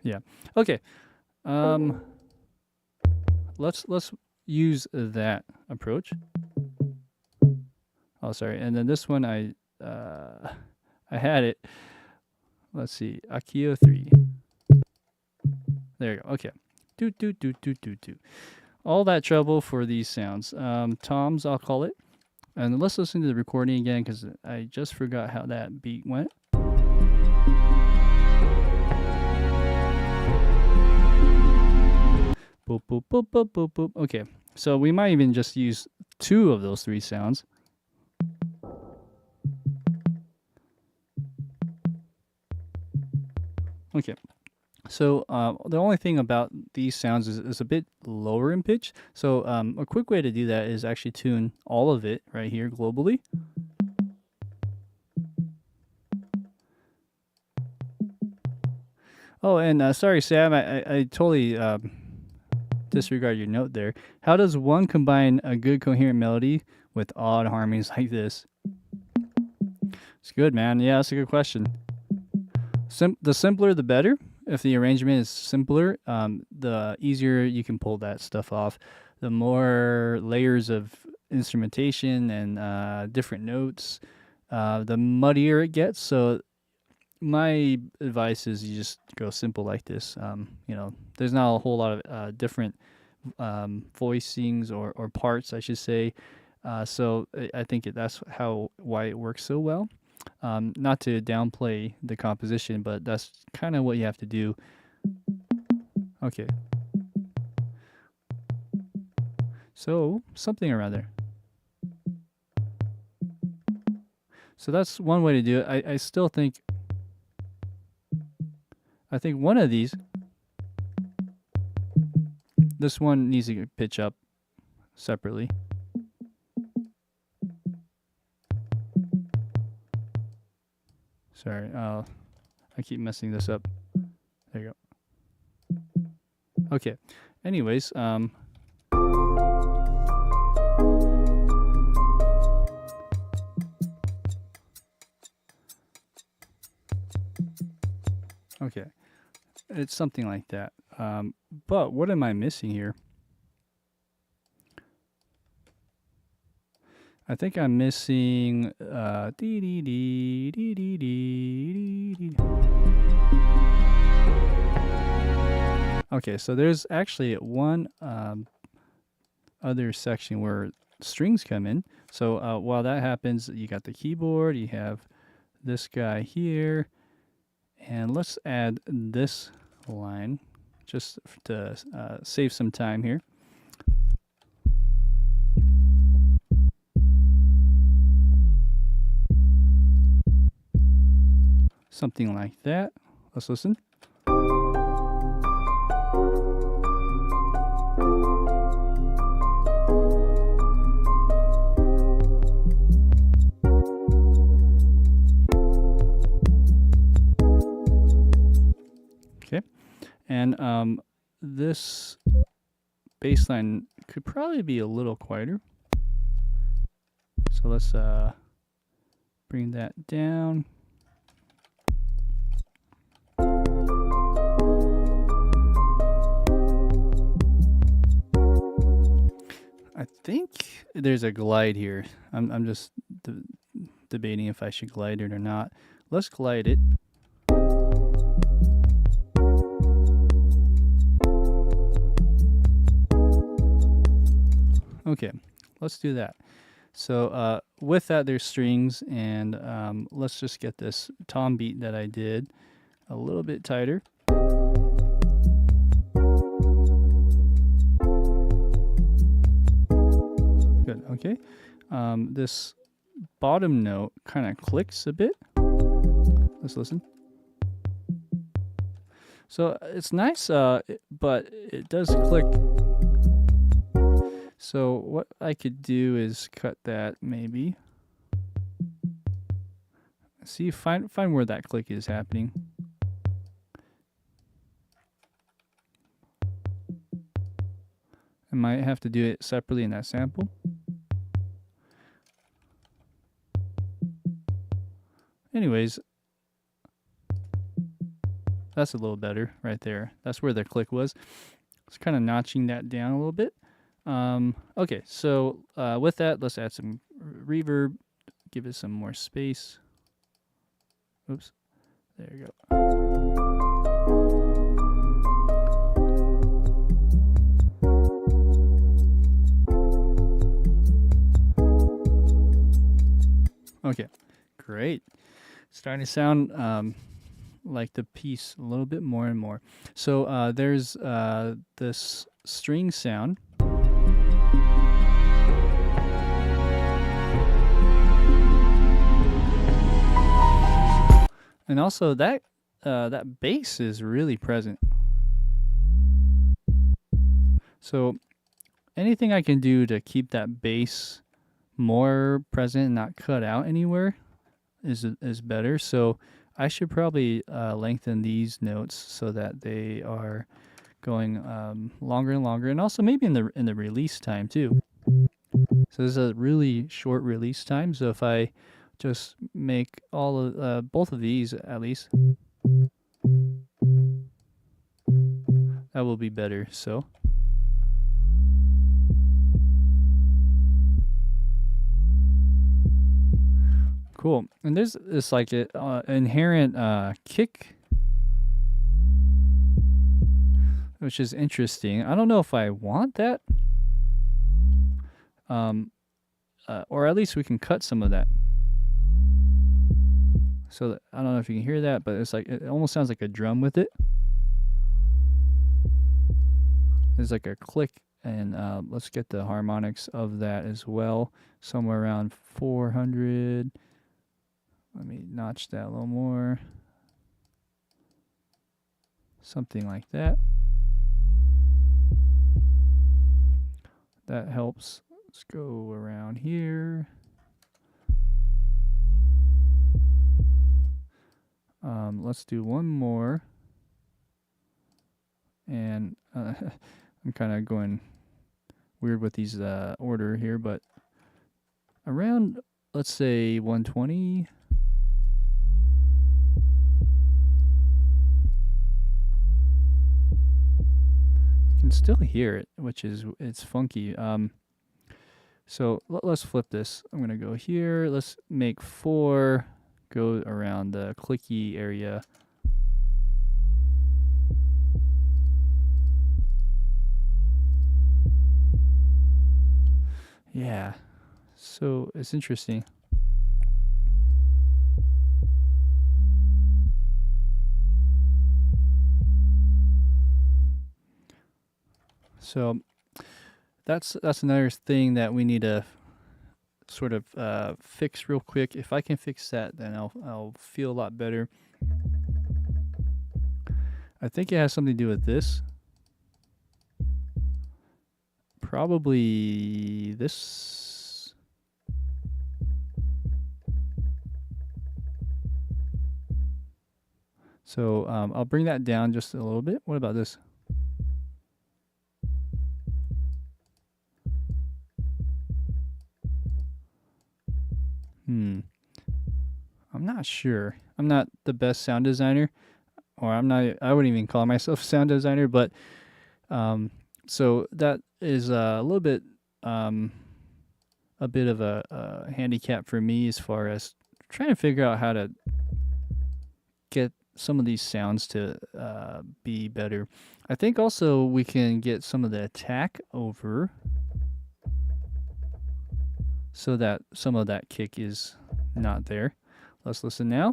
Speaker 1: Yeah. Okay. Let's use that approach. Oh, sorry. And then this one I had it. Let's see. Akio 3. There you go. Okay. Do. All that trouble for these sounds. Toms, I'll call it. And let's listen to the recording again because I just forgot how that beat went. Boop, boop, boop, boop, boop, boop. Okay, so we might even just use 2 of those 3 sounds. Okay, so the only thing about these sounds is a bit lower in pitch. So a quick way to do that is actually tune all of it right here globally. Oh, and sorry, Sam, I totally disregard your note there. How does one combine a good coherent melody with odd harmonies like this? It's good, man. Yeah, that's a good question. The simpler, the better. If the arrangement is simpler, the easier you can pull that stuff off. The more layers of instrumentation and different notes, the muddier it gets. So my advice is you just go simple like this. There's not a whole lot of different voicings or parts, I should say. So I think that's why it works so well. Not to downplay the composition, but that's kind of what you have to do. Okay. So something around there. So that's one way to do it. I still think, one of these, this one needs to pitch up separately. Sorry, I keep messing this up. There you go. Okay. Anyways, okay. It's something like that. But what am I missing here? I think I'm missing Okay, so there's actually one other section where strings come in. So while that happens, you got the keyboard, you have this guy here, and let's add this line just to save some time here. Something like that. Let's listen. And this bass line could probably be a little quieter. So let's bring that down. I think there's a glide here. I'm just debating if I should glide it or not. Let's glide it. Okay, let's do that. So with that, there's strings, and let's just get this tom beat that I did a little bit tighter. Good, okay. This bottom note kind of clicks a bit. Let's listen. So it's nice, but it does click. So what I could do is cut that maybe. See, find where that click is happening. I might have to do it separately in that sample. Anyways, that's a little better right there. That's where the click was. It's kind of notching that down a little bit. Okay, so with that, let's add some reverb, give it some more space. Oops, there you go. Okay, great. Starting to sound like the piece a little bit more and more. So there's this string sound. And also that bass is really present. So anything I can do to keep that bass more present and not cut out anywhere is better. So I should probably lengthen these notes so that they are going longer and longer, and also maybe in the release time too. So this is a really short release time. So if I just make all of both of these at least, that will be better. So cool. And there's this like inherent kick, which is interesting. I don't know if I want that, or at least we can cut some of that. So I don't know if you can hear that, but it's like it almost sounds like a drum with it. There's like a click, and let's get the harmonics of that as well, somewhere around 400. Let me notch that a little more. Something like that. That helps. Let's go around here. Let's do one more. And I'm kind of going weird with these order here, but around, let's say 120. I can still hear it, which is, it's funky. So let's flip this. I'm gonna go here. Let's make 4 go around the clicky area. Yeah, so it's interesting. So that's another thing that we need to sort of fix real quick. If I can fix that, then I'll feel a lot better. I think it has something to do with this. Probably this. So I'll bring that down just a little bit. What about this? I'm not sure. I'm not the best sound designer, or I wouldn't even call myself a sound designer, but so that is a little bit a bit of a handicap for me as far as trying to figure out how to get some of these sounds to be better. I think also we can get some of the attack over so that some of that kick is not there. Let's listen now.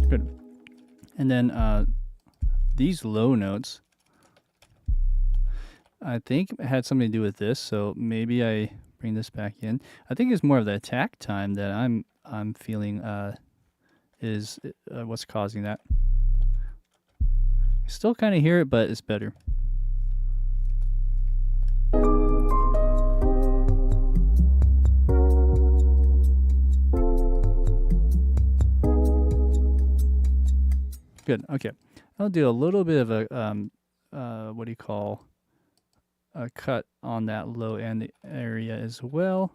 Speaker 1: Good. And then these low notes, I think it had something to do with this, so maybe I bring this back in. I think it's more of the attack time that I'm feeling is what's causing that. I still kind of hear it, but it's better. Good. Okay. I'll do a little bit of a what do you call a cut on that low end area as well.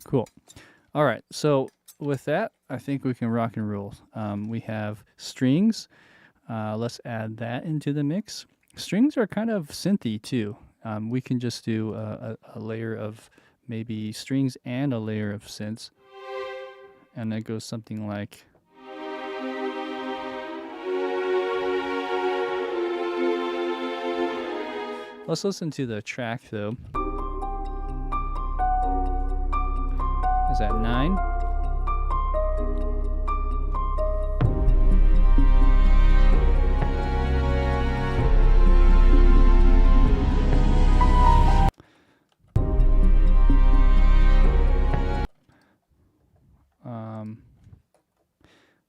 Speaker 1: Cool. All right. So with that, I think we can rock and roll. We have strings. Let's add that into the mix. Strings are kind of synthy too. We can just do a layer of maybe strings and a layer of synths. And that goes something like... Let's listen to the track though. Is that 9?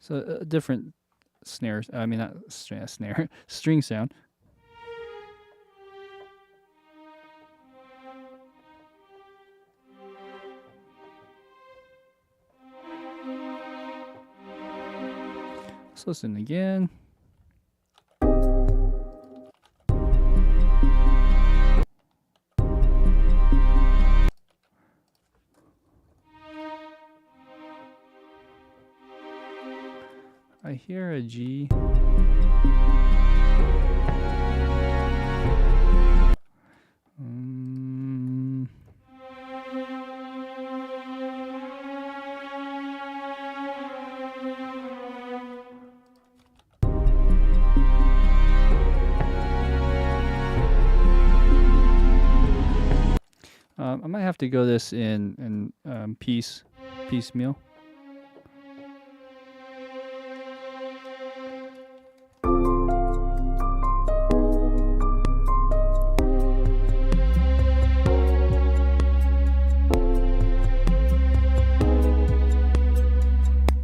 Speaker 1: So a different snare. I mean, not snare. String sound. Let's listen again. I hear a G. I might have to go this in piecemeal.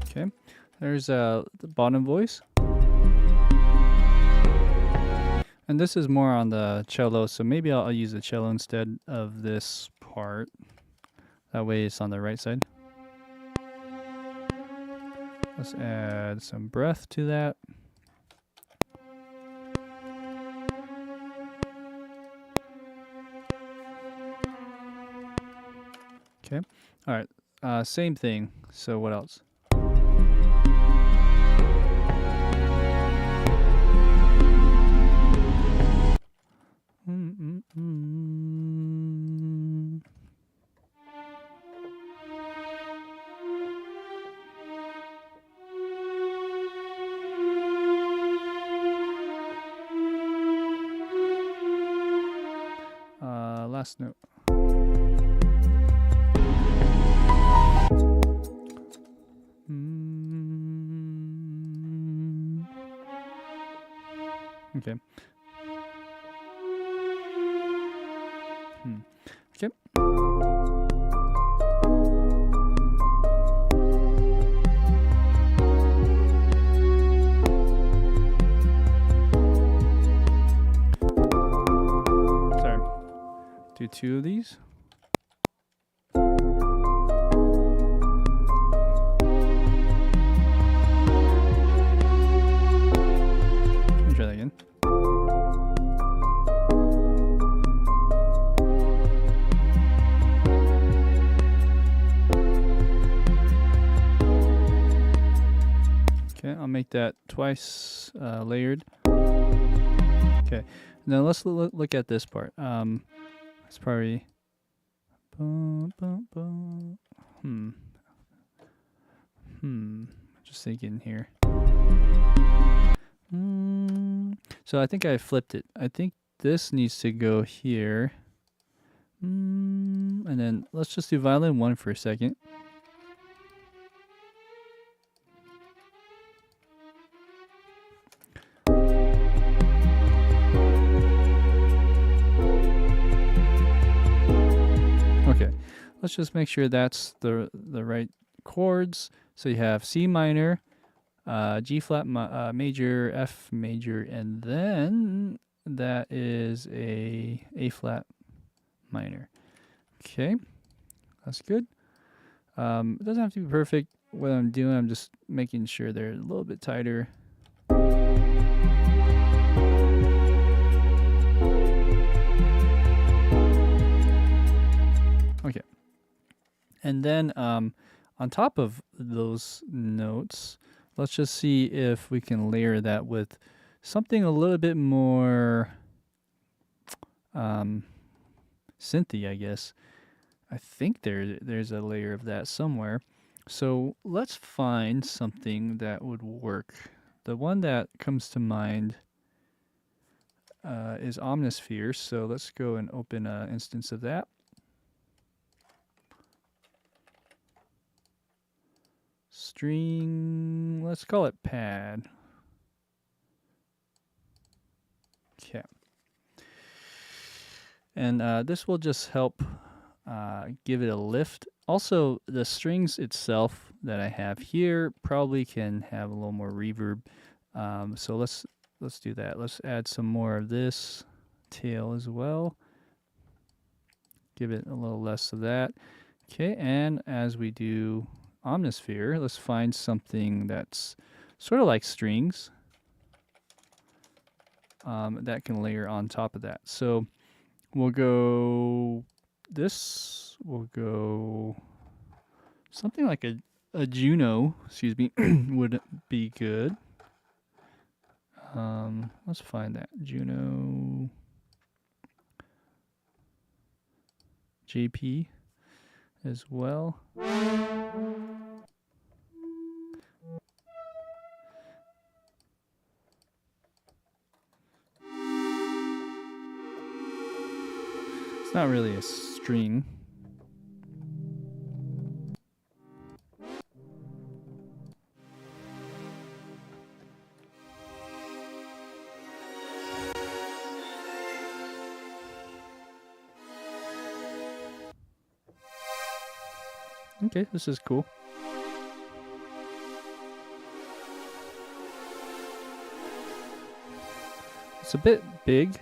Speaker 1: Okay, there's the bottom voice. And this is more on the cello, so maybe I'll use the cello instead of this part. That way it's on the right side. Let's add some breath to that. Okay, all right, same thing. So what else? Last note. Okay. 2 of these. Let me try that again. Okay, I'll make that twice layered. Okay, now let's look at this part. It's probably just thinking here. So I think I flipped it. I think this needs to go here. And then let's just do violin 1 for a second. Okay, let's just make sure that's the right chords. So you have C minor, G flat major, F major, and then that is a flat minor. Okay, that's good. It doesn't have to be perfect. What I'm doing, I'm just making sure they're a little bit tighter. Okay. And then on top of those notes, let's just see if we can layer that with something a little bit more synthy, I guess. I think there's a layer of that somewhere. So let's find something that would work. The one that comes to mind is Omnisphere. So let's go and open an instance of that. String, let's call it pad. Okay. And this will just help give it a lift. Also, the strings itself that I have here probably can have a little more reverb. So let's do that. Let's add some more of this tail as well. Give it a little less of that. Okay, and as we do Omnisphere, let's find something that's sort of like strings that can layer on top of that. So we'll go this, we'll go something like a Juno, excuse me, would be good. Let's find that Juno JP as well. It's not really a string. Okay, this is cool. It's a bit big,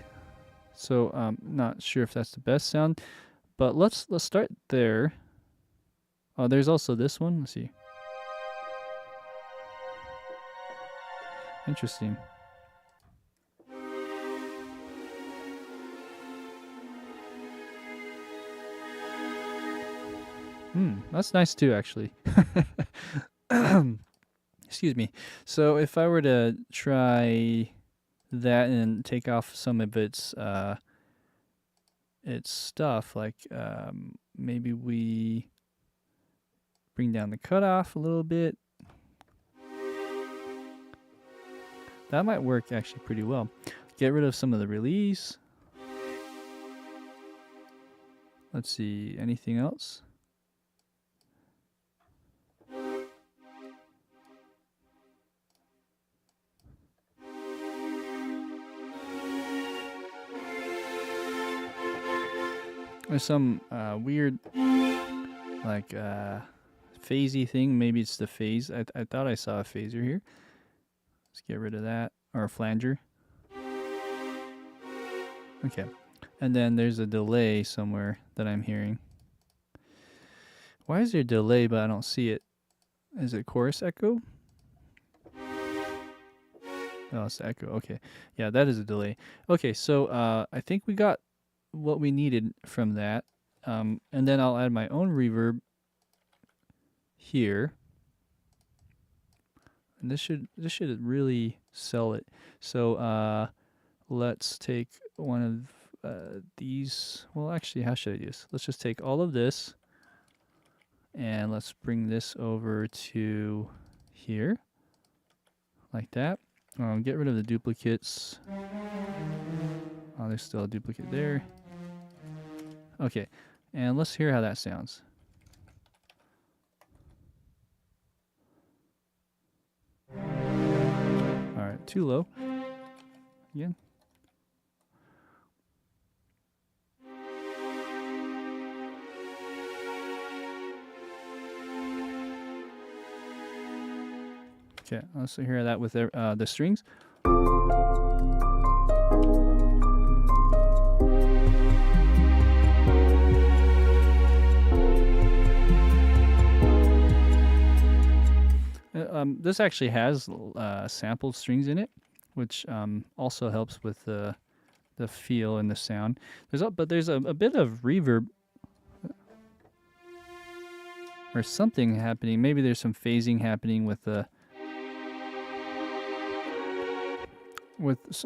Speaker 1: so I'm not sure if that's the best sound, but let's start there. Oh, there's also this one. Let's see. Interesting. That's nice too, actually. Excuse me. So if I were to try that and take off some of its stuff, like maybe we bring down the cutoff a little bit. That might work actually pretty well. Get rid of some of the release. Let's see, anything else? There's some weird, like, phasey thing. Maybe it's the phase. I thought I saw a phaser here. Let's get rid of that. Or a flanger. Okay. And then there's a delay somewhere that I'm hearing. Why is there a delay but I don't see it? Is it chorus echo? Oh, it's the echo. Okay. Yeah, that is a delay. Okay, so I think we got what we needed from that. And then I'll add my own reverb here. And this should really sell it. So let's take one of these. Well, actually, how should I do this? Let's just take all of this and let's bring this over to here, like that. Get rid of the duplicates. Oh, there's still a duplicate there. Okay, and let's hear how that sounds. All right, too low. Again. Okay, let's hear that with the strings. This actually has sampled strings in it, which also helps with the feel and the sound. There's a bit of reverb or something happening. Maybe there's some phasing happening with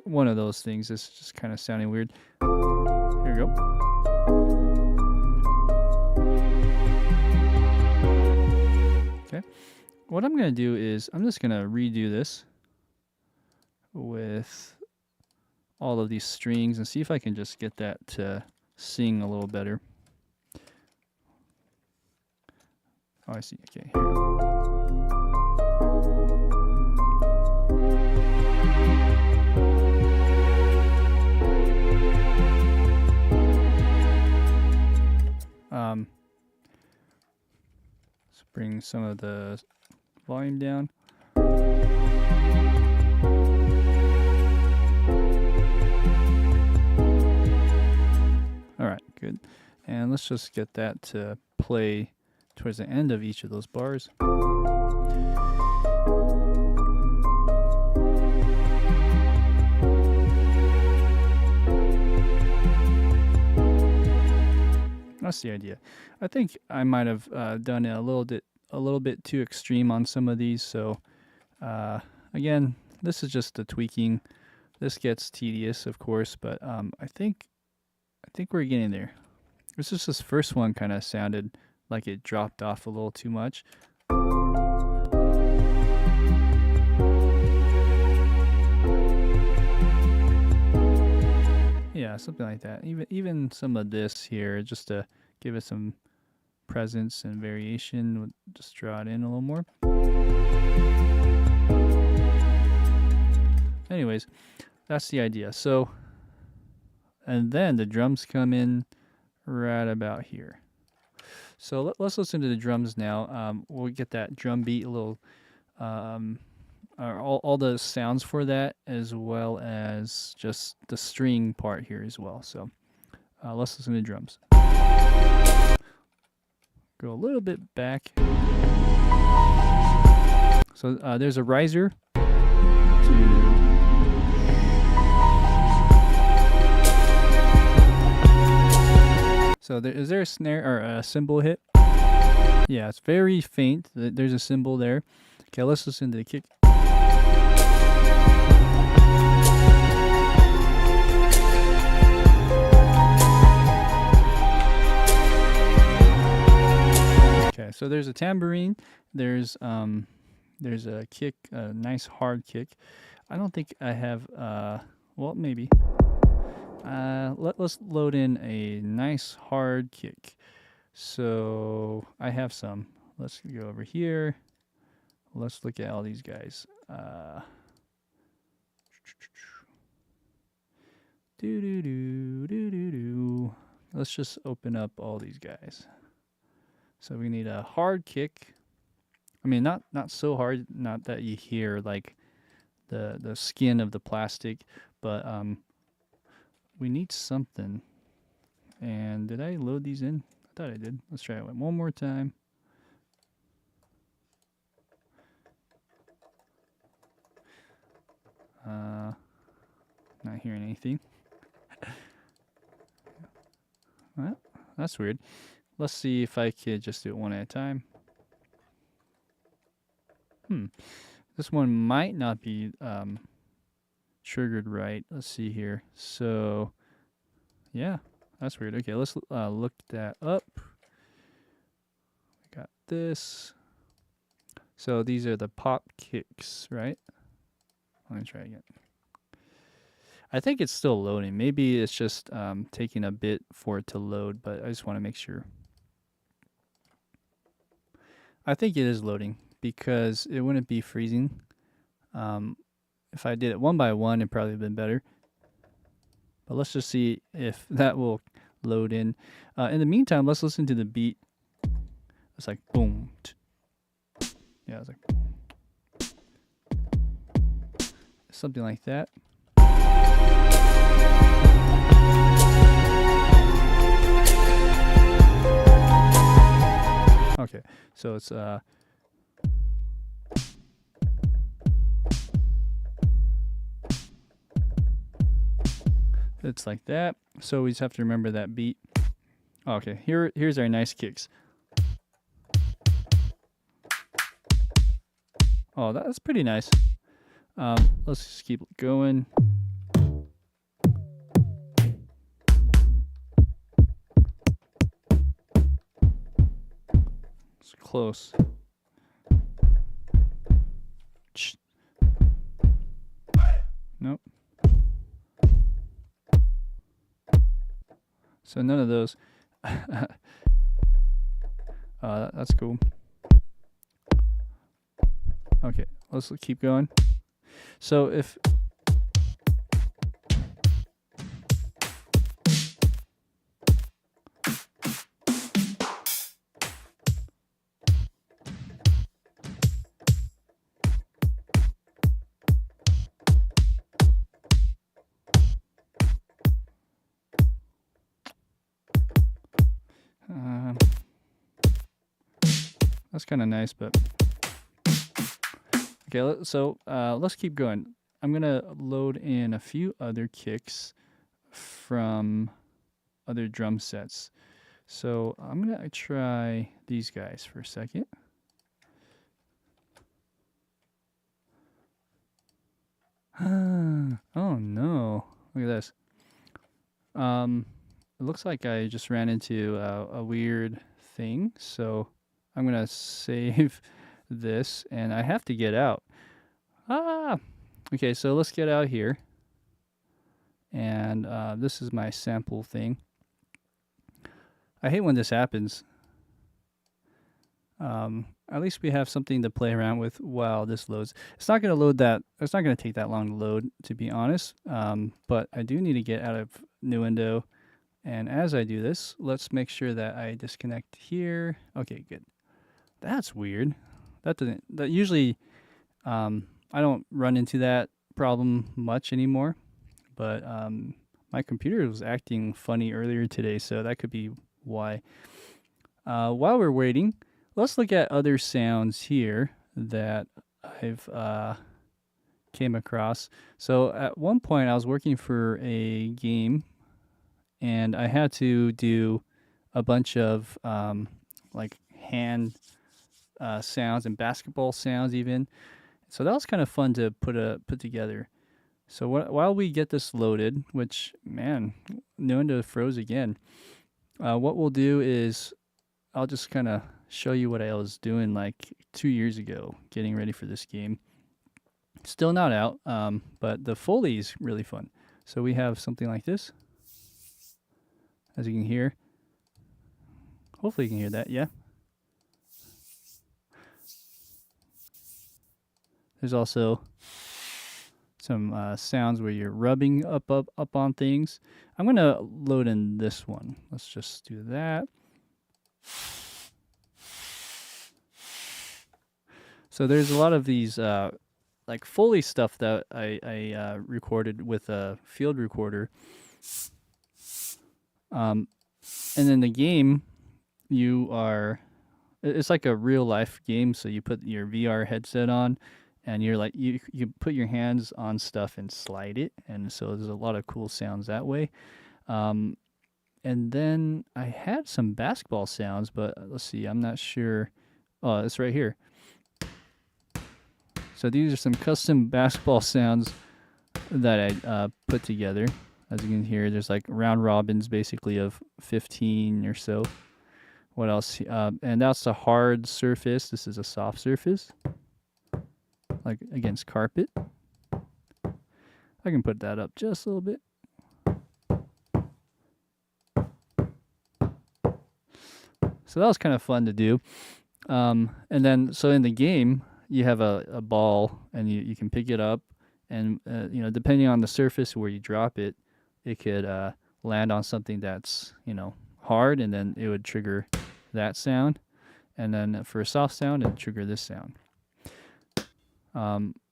Speaker 1: one of those things. It's just kind of sounding weird. Here we go. Okay. What I'm going to do is I'm just going to redo this with all of these strings and see if I can just get that to sing a little better. Oh, I see. Okay, here we go. Let's bring some of the volume down. All right, good. And let's just get that to play towards the end of each of those bars. That's the idea. I think I might have done it a little bit too extreme on some of these. So again, this is just the tweaking. This gets tedious, of course, but I think we're getting there. This first one kind of sounded like it dropped off a little too much. Yeah, something like that. Even some of this here, just to give it some presence and variation, we'll just draw it in a little more. Anyways, that's the idea. So, and then the drums come in right about here. So let's listen to the drums now. We'll get that drum beat a little, all the sounds for that, as well as just the string part here as well. So let's listen to the drums. Go a little bit back. So there's a riser. So is there a snare or a cymbal hit? Yeah, it's very faint. There's a cymbal there. Okay, let's listen to the kick. Okay, so there's a tambourine. There's a kick, a nice hard kick. I don't think I have. Well, maybe. Let's load in a nice hard kick. So I have some. Let's go over here. Let's look at all these guys. Let's just open up all these guys. So we need a hard kick. I mean, not so hard, not that you hear like the skin of the plastic, but we need something. And did I load these in? I thought I did. Let's try it one more time. Not hearing anything. Well, that's weird. Let's see if I could just do it one at a time. This one might not be triggered right. Let's see here. So, yeah, that's weird. Okay, let's look that up. I got this. So these are the pop kicks, right? Let me try again. I think it's still loading. Maybe it's just taking a bit for it to load, but I just want to make sure. I think it is loading because it wouldn't be freezing. If I did it one by one, it'd probably have been better. But let's just see if that will load in. In the meantime, let's listen to the beat. It's like boom. Yeah, it's like something like that. Okay, so it's like that. So we just have to remember that beat. Okay, here's our nice kicks. Oh, that's pretty nice. Let's just keep going. It's close. Nope. So none of those. That's cool. Okay, let's keep going. So if that's kind of nice, but okay. So let's keep going. I'm gonna load in a few other kicks from other drum sets. So I'm gonna try these guys for a second. Oh no! Look at this. It looks like I just ran into a weird thing. So I'm gonna save this, and I have to get out. Okay, so let's get out here. And this is my sample thing. I hate when this happens. At least we have something to play around with while this loads. It's not going to load that. It's not going to take that long to load, to be honest. But I do need to get out of Nuendo. And as I do this, let's make sure that I disconnect here. Okay, good. That's weird. That usually, I don't run into that problem much anymore. But my computer was acting funny earlier today, so that could be why. While we're waiting, let's look at other sounds here that I've came across. So at one point, I was working for a game, and I had to do a bunch of like hand sounds and basketball sounds even. So that was kind of fun to put together. So while we get this loaded, which, man, Nuendo froze again. What we'll do is I'll just kind of show you what I was doing like 2 years ago, getting ready for this game. Still not out, but the Foley is really fun. So we have something like this, as you can hear. Hopefully you can hear that, yeah. There's also some sounds where you're rubbing up on things. I'm going to load in this one. Let's just do that. So there's a lot of these like Foley stuff that I recorded with a field recorder. And in the game, it's like a real life game. So you put your VR headset on, and you're like you put your hands on stuff and slide it, and so there's a lot of cool sounds that way. And then I had some basketball sounds, but let's see, I'm not sure. Oh, it's right here. So these are some custom basketball sounds that I put together. As you can hear, there's like round robins basically of 15 or so. What else? And that's a hard surface. This is a soft surface, like against carpet. I can put that up just a little bit. So that was kind of fun to do. And then, so in the game, you have a ball, and you can pick it up, and depending on the surface where you drop it, it could land on something that's hard, and then it would trigger that sound. And then for a soft sound, it would trigger this sound.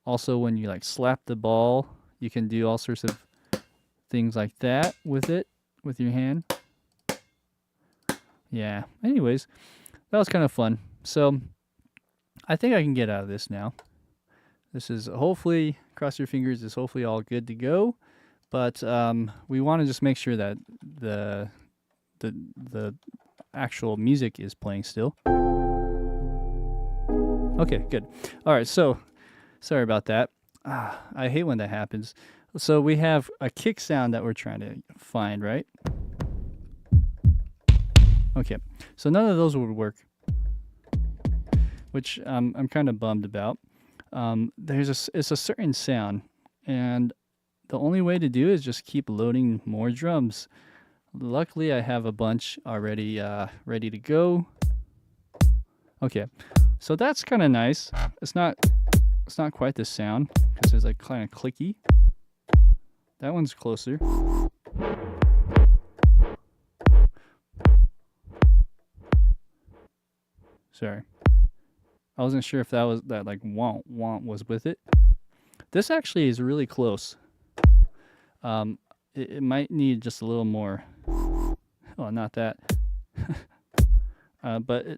Speaker 1: Also, when you like slap the ball, you can do all sorts of things like that with it, with your hand. Yeah. Anyways, that was kind of fun. So I think I can get out of this now. This is hopefully, cross your fingers, is hopefully all good to go. But we want to just make sure that the actual music is playing still. Okay, good. All right, so sorry about that. I hate when that happens. So we have a kick sound that we're trying to find, right? Okay, so none of those would work, which I'm kind of bummed about. It's a certain sound, and the only way to do it is just keep loading more drums. Luckily, I have a bunch already ready to go. Okay, so that's kind of nice. It's not quite this sound because it's like kind of clicky. That one's closer. Sorry, I wasn't sure if that like want was with it. This actually is really close. It might need just a little more. Oh, not that. But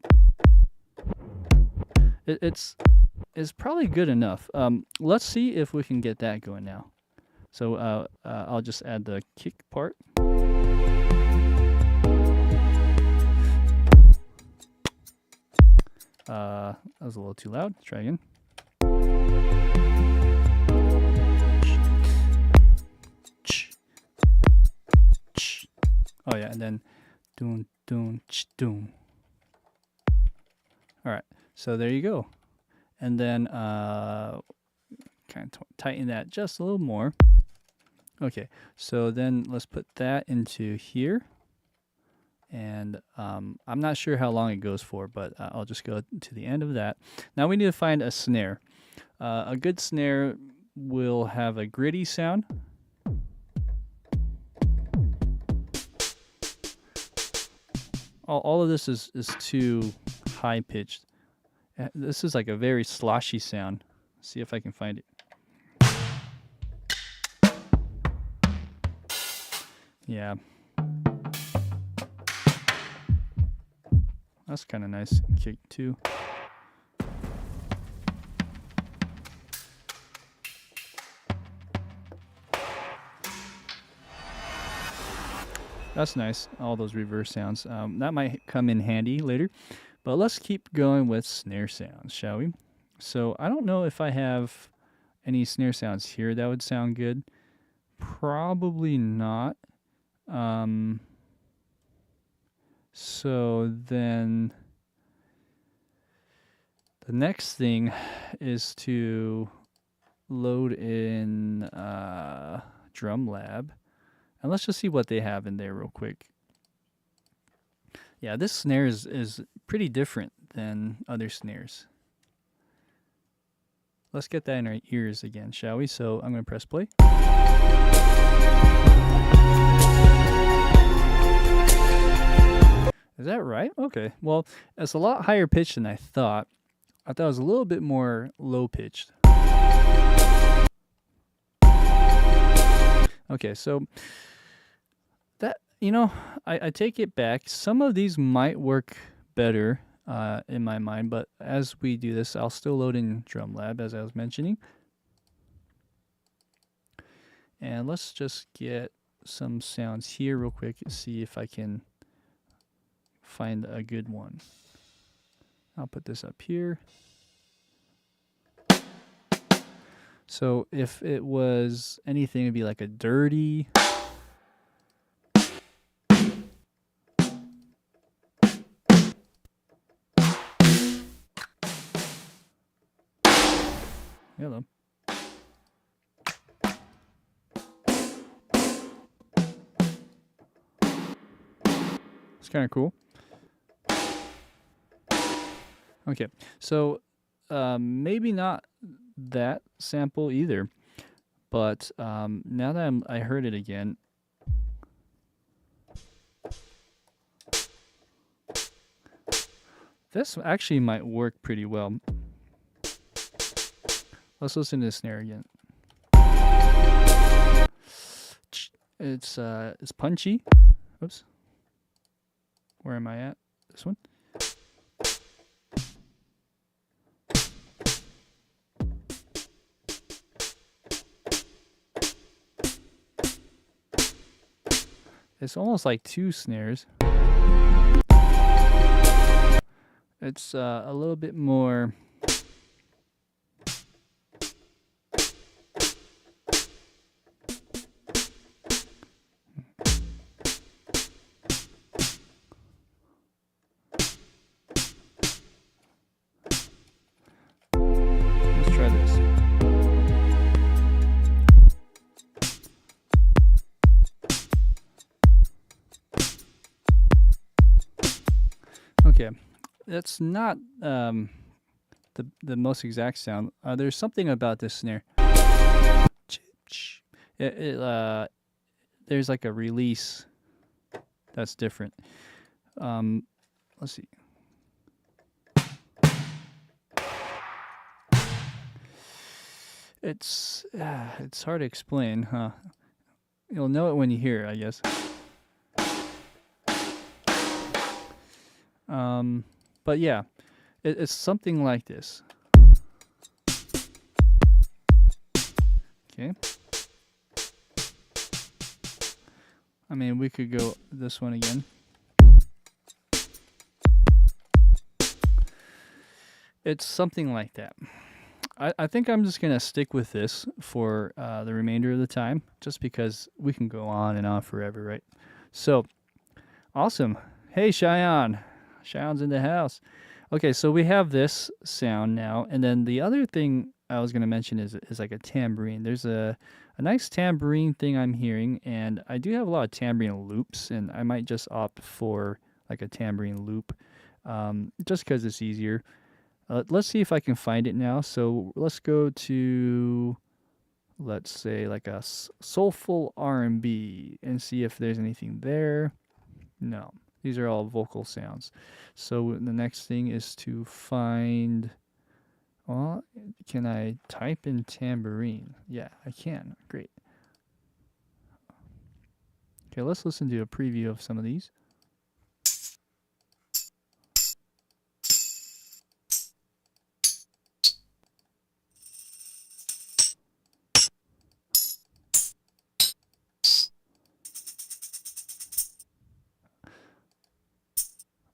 Speaker 1: it's probably good enough. Let's see if we can get that going now. So I'll just add the kick part. That was a little too loud. Let's try again. Oh yeah, and then doon doon doon. All right, so there you go. And then kind of tighten that just a little more. Okay, so then let's put that into here. And I'm not sure how long it goes for, but I'll just go to the end of that. Now we need to find a snare. A good snare will have a gritty sound. All of this is too high pitched. This is like a very sloshy sound. Let's see if I can find it. Yeah. That's kind of nice kick too. That's nice, all those reverse sounds. That might come in handy later. But let's keep going with snare sounds, shall we? So I don't know if I have any snare sounds here that would sound good. Probably not. So then the next thing is to load in Drum Lab. And let's just see what they have in there real quick. Yeah, this snare is pretty different than other snares. Let's get that in our ears again, shall we? So I'm going to press play. Is that right? Okay. Well, it's a lot higher pitched than I thought. I thought it was a little bit more low pitched. Okay, so you know, I take it back. Some of these might work better in my mind, but as we do this, I'll still load in DrumLab as I was mentioning. And let's just get some sounds here real quick and see if I can find a good one. I'll put this up here. So if it was anything, it'd be like a dirty. Hello. It's kind of cool. Okay, so maybe not that sample either, but now that I heard it again, this actually might work pretty well. Let's listen to the snare again. It's punchy. Oops. Where am I at? This one. It's almost like two snares. It's a little bit more. Let's try this. Okay, that's not the most exact sound. There's something about this snare. There's like a release that's different. Let's see. It's hard to explain, huh? You'll know it when you hear it, I guess. But yeah, it's something like this. Okay. I mean, we could go this one again. It's something like that. I think I'm just going to stick with this for the remainder of the time, just because we can go on and on forever, right? So, awesome. Hey, Cheyenne. Cheyenne's in the house. Okay, so we have this sound now, and then the other thing I was going to mention is like a tambourine. There's a nice tambourine thing I'm hearing, and I do have a lot of tambourine loops, and I might just opt for like a tambourine loop just because it's easier. Let's see if I can find it now. So let's go to, let's say, like a soulful R&B and see if there's anything there. No, these are all vocal sounds. So the next thing is to find, well, can I type in tambourine? Yeah, I can. Great. Okay, let's listen to a preview of some of these.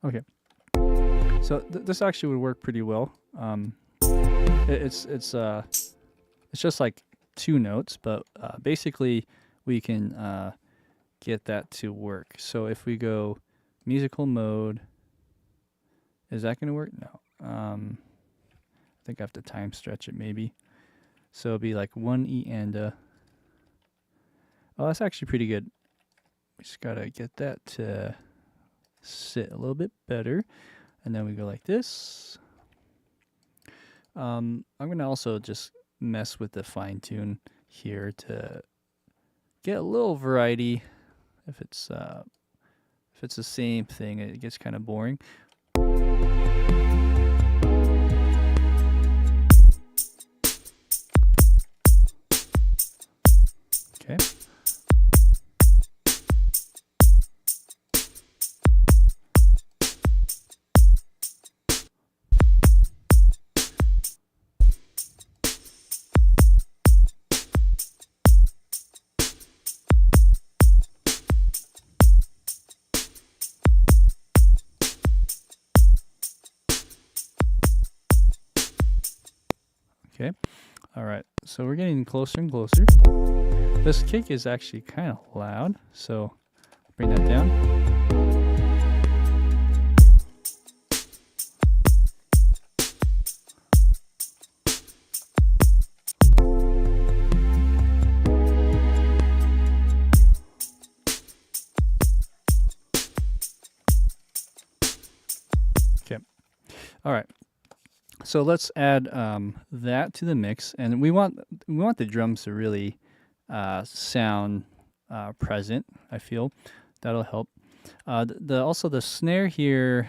Speaker 1: Okay, so this actually would work pretty well. It's just like two notes, but basically we can get that to work. So if we go musical mode, is that going to work? No. I think I have to time stretch it maybe. So it'll be like 1 E and a. Oh, that's actually pretty good. We just gotta get that to sit a little bit better, and then we go like this. I'm gonna also just mess with the fine tune here to get a little variety. If it's the same thing, it gets kind of boring. Okay. right, so we're getting closer and closer. This kick is actually kind of loud, so bring that down. Okay, all right. So let's add that to the mix, and we want the drums to really sound present. I feel that'll help. Also the snare here,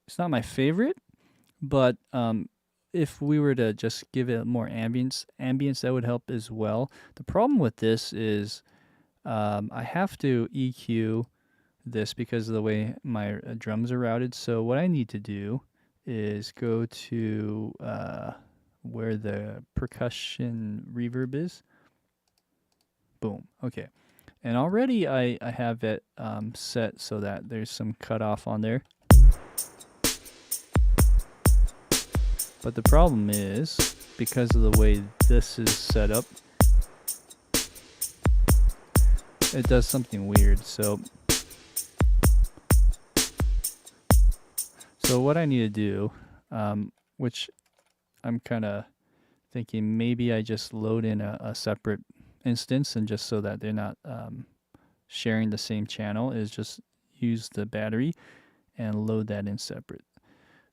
Speaker 1: it's not my favorite, but if we were to just give it more ambience, that would help as well. The problem with this is I have to EQ this because of the way my drums are routed. So what I need to do is go to where the percussion reverb is. Boom. Okay. And already I have it set so that there's some cutoff on there. But the problem is, because of the way this is set up, it does something weird. So what I need to do, which I'm kind of thinking maybe I just load in a separate instance, and just so that they're not sharing the same channel, is just use the battery and load that in separate.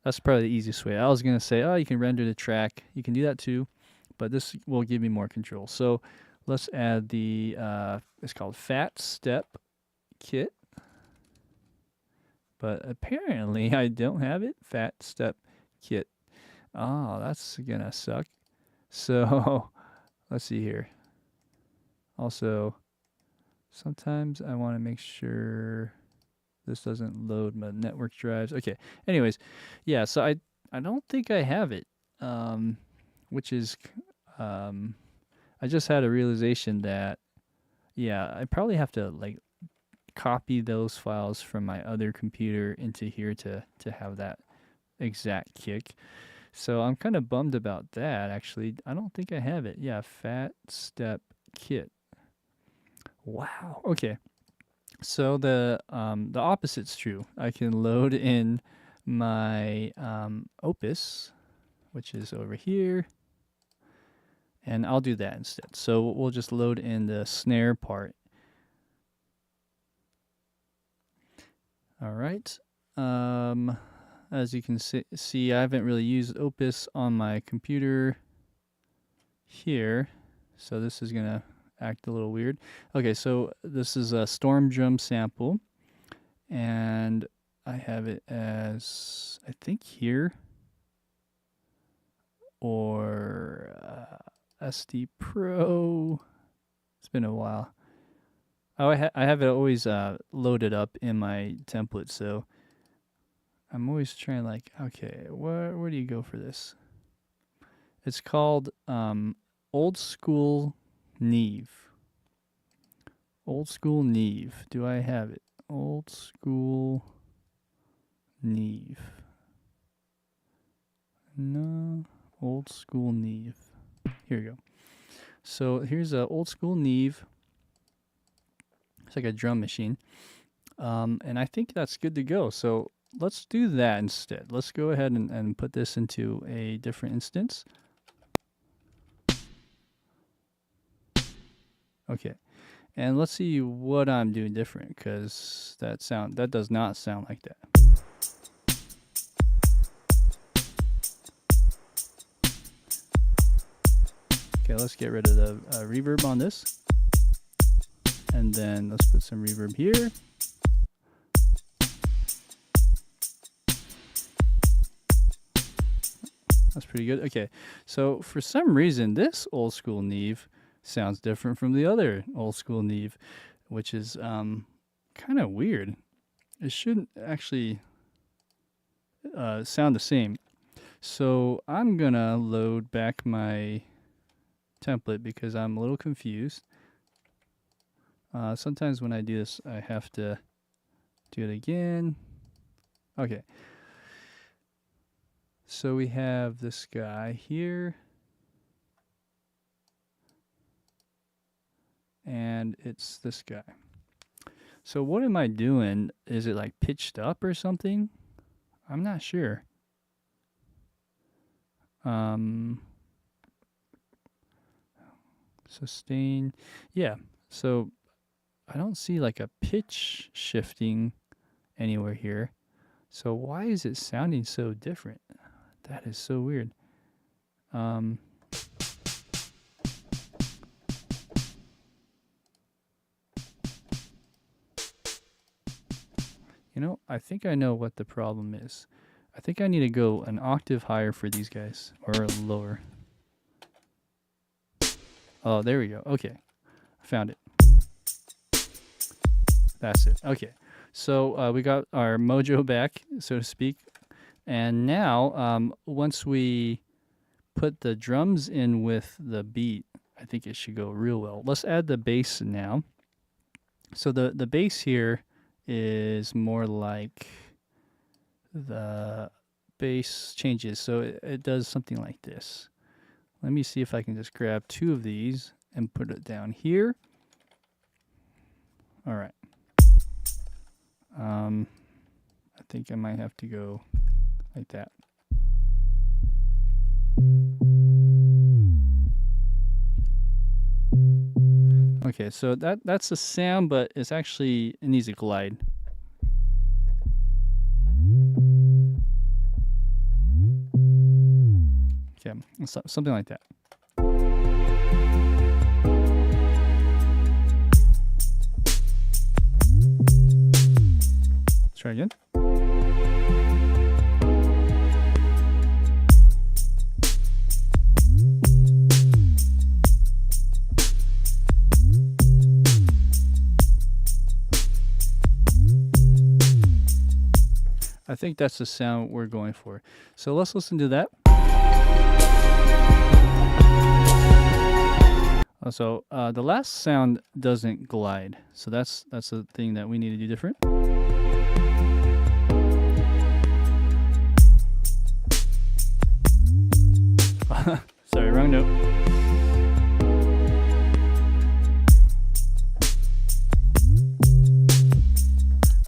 Speaker 1: That's probably the easiest way. I was going to say, oh, you can render the track. You can do that too, but this will give me more control. So let's add the, it's called Fat Step Kit. But apparently I don't have it. Fat Step Kit. Oh, that's going to suck. So let's see here. Also, sometimes I want to make sure this doesn't load my network drives. Okay. Anyways, yeah, so I don't think I have it, which is, I just had a realization that, yeah, I probably have to like copy those files from my other computer into here to have that exact kick. So I'm kind of bummed about that, actually. I don't think I have it. Yeah, Fat Step Kit. Wow. Okay. So the opposite's true. I can load in my Opus, which is over here, and I'll do that instead. So we'll just load in the snare part. All right. As you can see, I haven't really used Opus on my computer here, so this is gonna act a little weird. Okay, so this is a storm drum sample, and I have it as, I think, here, or SD Pro. It's been a while. Oh, I have it always loaded up in my template, so I'm always trying, like, okay, where do you go for this? It's called Old School Neve. Old School Neve. Do I have it? Old School Neve. No. Old School Neve. Here we go. So here's a Old School Neve. It's like a drum machine. And I think that's good to go. So let's do that instead. Let's go ahead and put this into a different instance. Okay. And let's see what I'm doing different, because that does not sound like that. Okay, let's get rid of the reverb on this. And then let's put some reverb here. That's pretty good. Okay, so for some reason, this Old School Neve sounds different from the other Old School Neve, which is kind of weird. It shouldn't actually sound the same. So I'm gonna load back my template because I'm a little confused. Sometimes when I do this, I have to do it again. Okay. So we have this guy here. and it's this guy. So what am I doing? Is it like pitched up or something? I'm not sure. Sustain. Yeah. So I don't see like a pitch shifting anywhere here. So why is it sounding so different? That is so weird. You know, I think I know what the problem is. I think I need to go an octave higher for these guys, or lower. Oh, there we go. Okay, I found it. That's it. Okay, so we got our mojo back, so to speak. And now, once we put the drums in with the beat, I think it should go real well. Let's add the bass now. So the bass here is more like the bass changes. So it does something like this. Let me see if I can just grab two of these and put it down here. All right. I think I might have to go like that. Okay, so that's a sound, but it needs a glide. Okay, something like that. Let's try again. I think that's the sound we're going for. So let's listen to that. So the last sound doesn't glide. So that's the thing that we need to do different. Sorry, wrong note.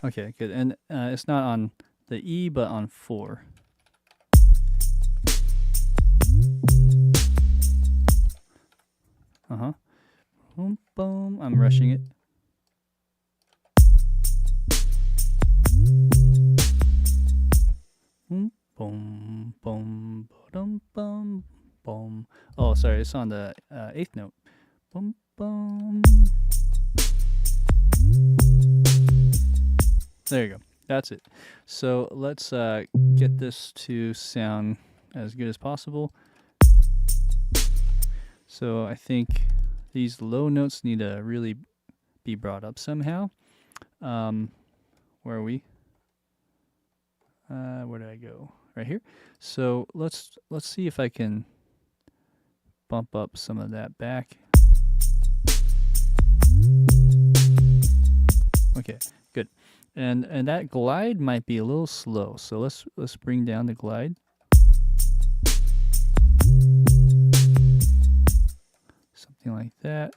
Speaker 1: Okay, good. And it's not on the E, but on 4. Boom, boom. I'm rushing it. Boom, boom, boom, boom, boom, boom. Oh, sorry, it's on the 8th note. Boom, boom. There you go. That's it. So let's get this to sound as good as possible. So I think these low notes need to really be brought up somehow. Where are we? Where did I go? Right here. So let's see if I can bump up some of that back. Okay, good. And that glide might be a little slow. So let's bring down the glide. Something like that.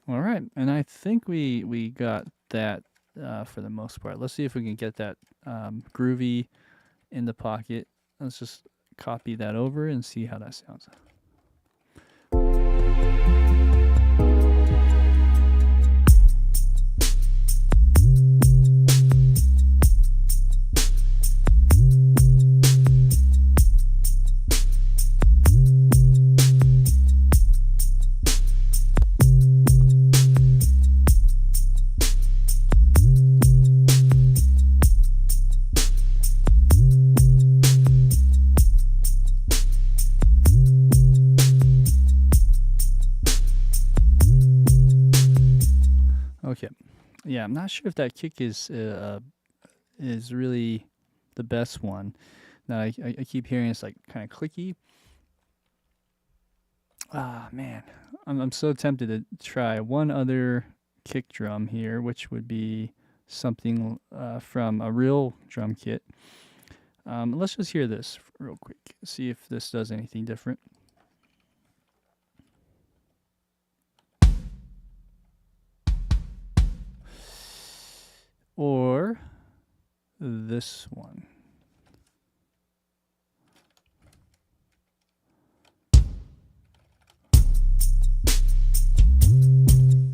Speaker 1: All right, and I think we got that for the most part. Let's see if we can get that groovy in the pocket. Let's just copy that over and see how that sounds. Okay, yeah, I'm not sure if that kick is really the best one. Now I keep hearing it's like kind of clicky. Ah, man, I'm so tempted to try one other kick drum here, which would be something from a real drum kit. Let's just hear this real quick. See if this does anything different. this one.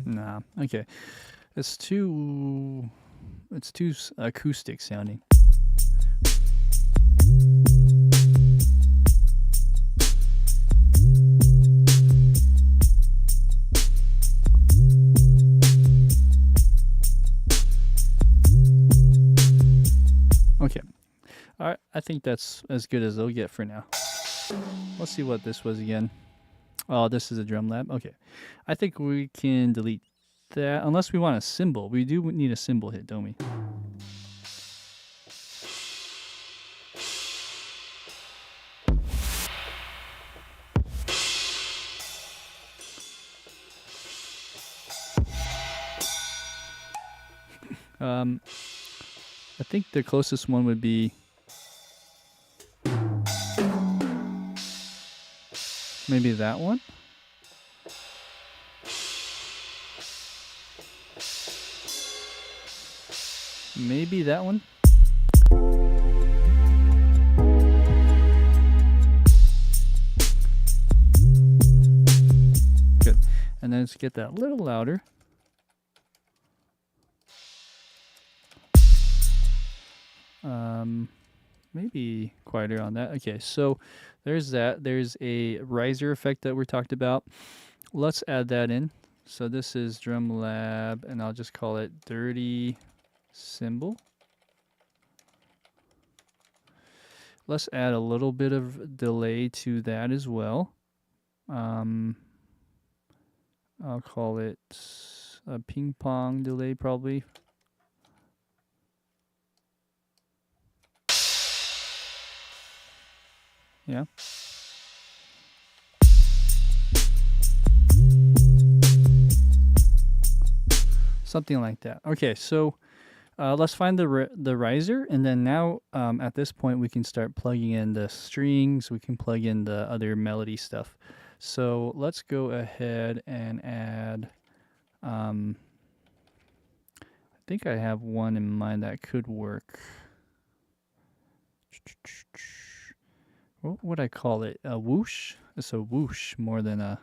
Speaker 1: Nah, okay. It's too acoustic sounding. Okay. All right, I think that's as good as they'll get for now. Let's see what this was again. Oh, this is a drum lab. Okay. I think we can delete that unless we want a cymbal. We do need a cymbal hit, don't we? I think the closest one would be maybe that one. Maybe that one. Good. And then let's get that a little louder. Maybe quieter on that. Okay, so there's that. There's a riser effect that we talked about. Let's add that in. So this is Drum Lab, and I'll just call it Dirty Cymbal. Let's add a little bit of delay to that as well. I'll call it a ping pong delay probably. Yeah. Something like that. Okay, so let's find the riser, and then now at this point we can start plugging in the strings. We can plug in the other melody stuff. So let's go ahead and add. I think I have one in mind that could work. What would I call it? A whoosh? It's a whoosh more than a...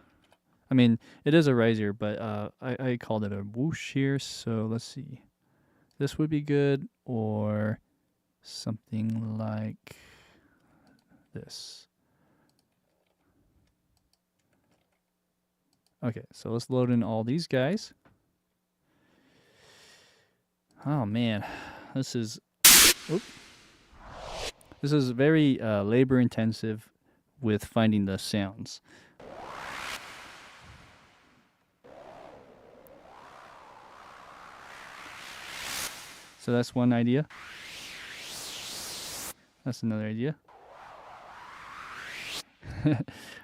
Speaker 1: I mean, it is a riser, but I called it a whoosh here. So let's see. This would be good, or something like this. Okay, so let's load in all these guys. Oh man, this is... Oops. This is very labor intensive with finding the sounds. So that's one idea. That's another idea.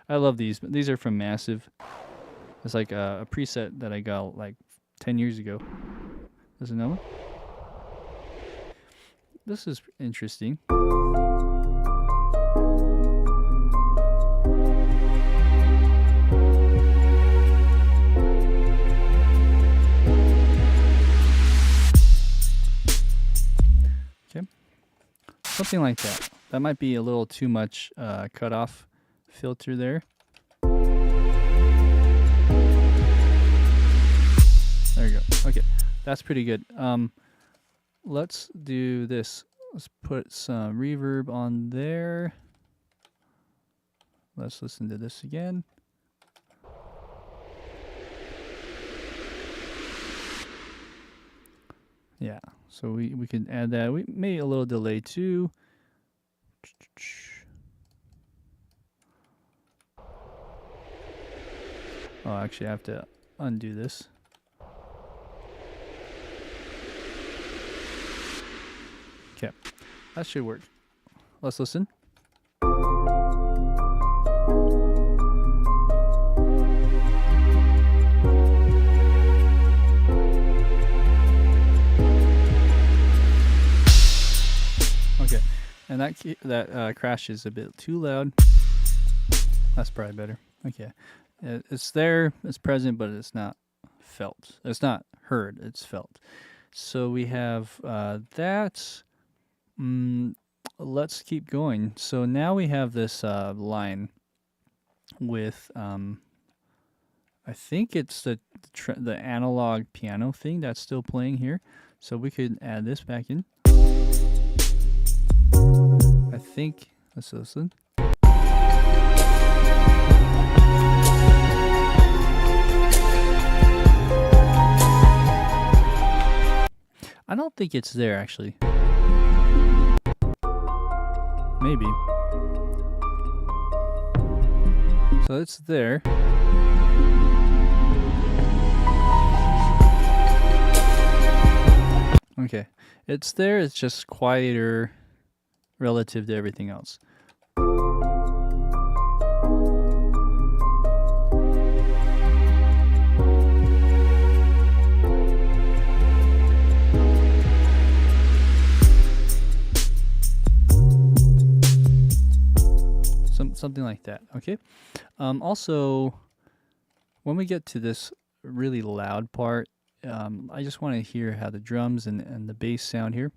Speaker 1: I love these. These are from Massive. It's like a preset that I got like 10 years ago. There's another one. This is interesting. Okay. Something like that. That might be a little too much cutoff filter there. There you go. Okay. That's pretty good. Let's do this. Let's put some reverb on there. Let's listen to this again. Yeah, so we could add that. We made a little delay too. Oh, actually I have to undo this. Okay, that should work. Let's listen. Okay, and that crash is a bit too loud. That's probably better. Okay, it's there, it's present, but it's not felt. It's not heard, it's felt. So we have that. Let's keep going. So now we have this line with I think it's the analog piano thing that's still playing here. So we could add this back in. I think, let's listen. I don't think it's there actually. Maybe. So it's there. Okay, it's there, it's just quieter relative to everything else. Something like that, okay? Also, when we get to this really loud part, I just want to hear how the drums and the bass sound here.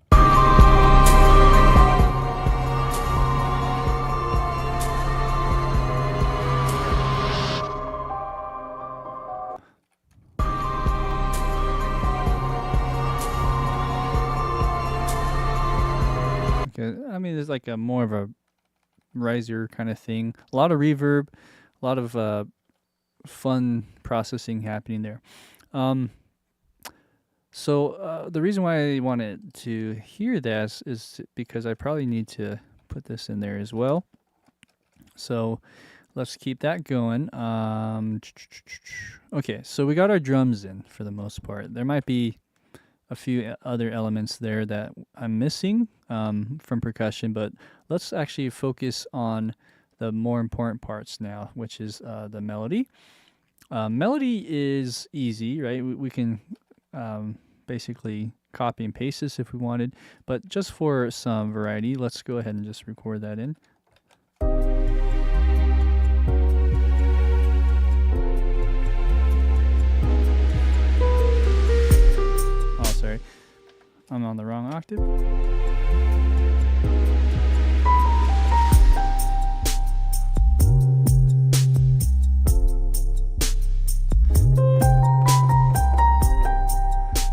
Speaker 1: Okay, I mean, there's like a more of a riser kind of thing. A lot of reverb, a lot of fun processing happening there. So the reason why I wanted to hear this is because I probably need to put this in there as well. So let's keep that going. Okay, so we got our drums in for the most part. There might be a few other elements there that I'm missing from percussion, but let's actually focus on the more important parts now, which is the melody. Melody is easy, right? We can basically copy and paste this if we wanted, but just for some variety, let's go ahead and just record that in. Oh, sorry. I'm on the wrong octave.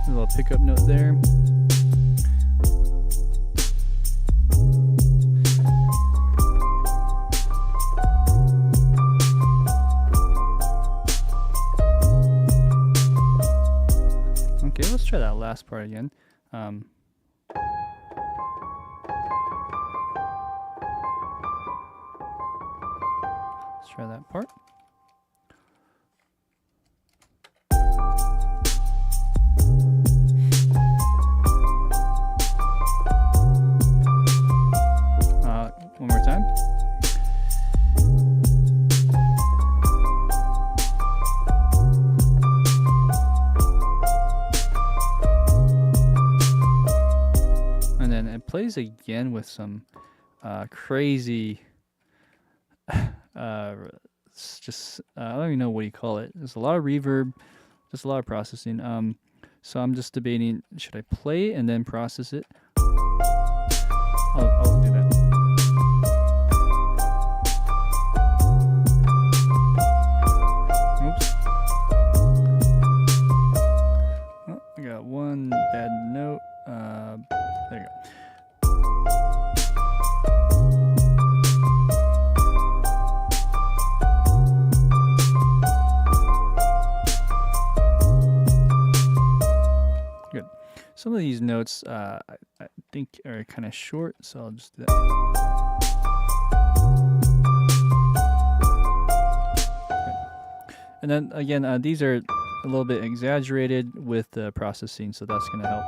Speaker 1: A little pickup note there. Okay, let's try that last part again. Let's try that part. One more time. And then it plays again with some crazy just I don't even know what you call it. There's a lot of reverb, just a lot of processing. So I'm just debating, should I play and then process it? I'll do that. Oops. Oh, I got one bad note. There you go. Good. Some of these notes I think are kind of short, so I'll just do that. Okay. And then again, these are a little bit exaggerated with the processing, so that's going to help.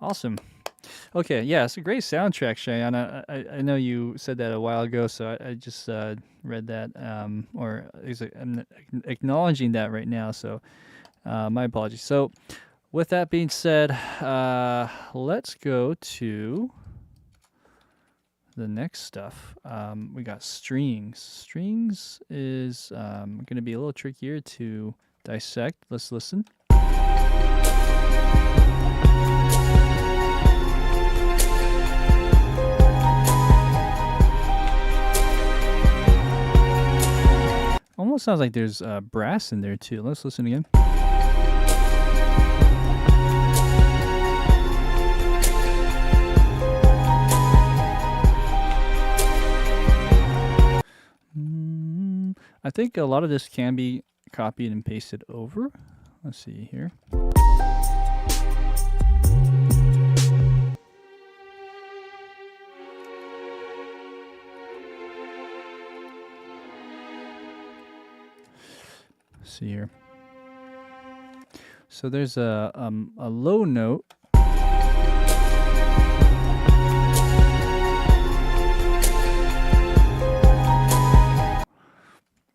Speaker 1: Awesome. Okay, yeah, it's a great soundtrack, Cheyenne. I know you said that a while ago, so I just read that, or I'm acknowledging that right now, so my apologies. So with that being said, let's go to the next stuff. We got strings. Strings is going to be a little trickier to dissect. Let's listen. almost sounds like there's brass in there too. Let's listen again. I think a lot of this can be copied and pasted over. Let's see here. Let's see here. So there's a low note.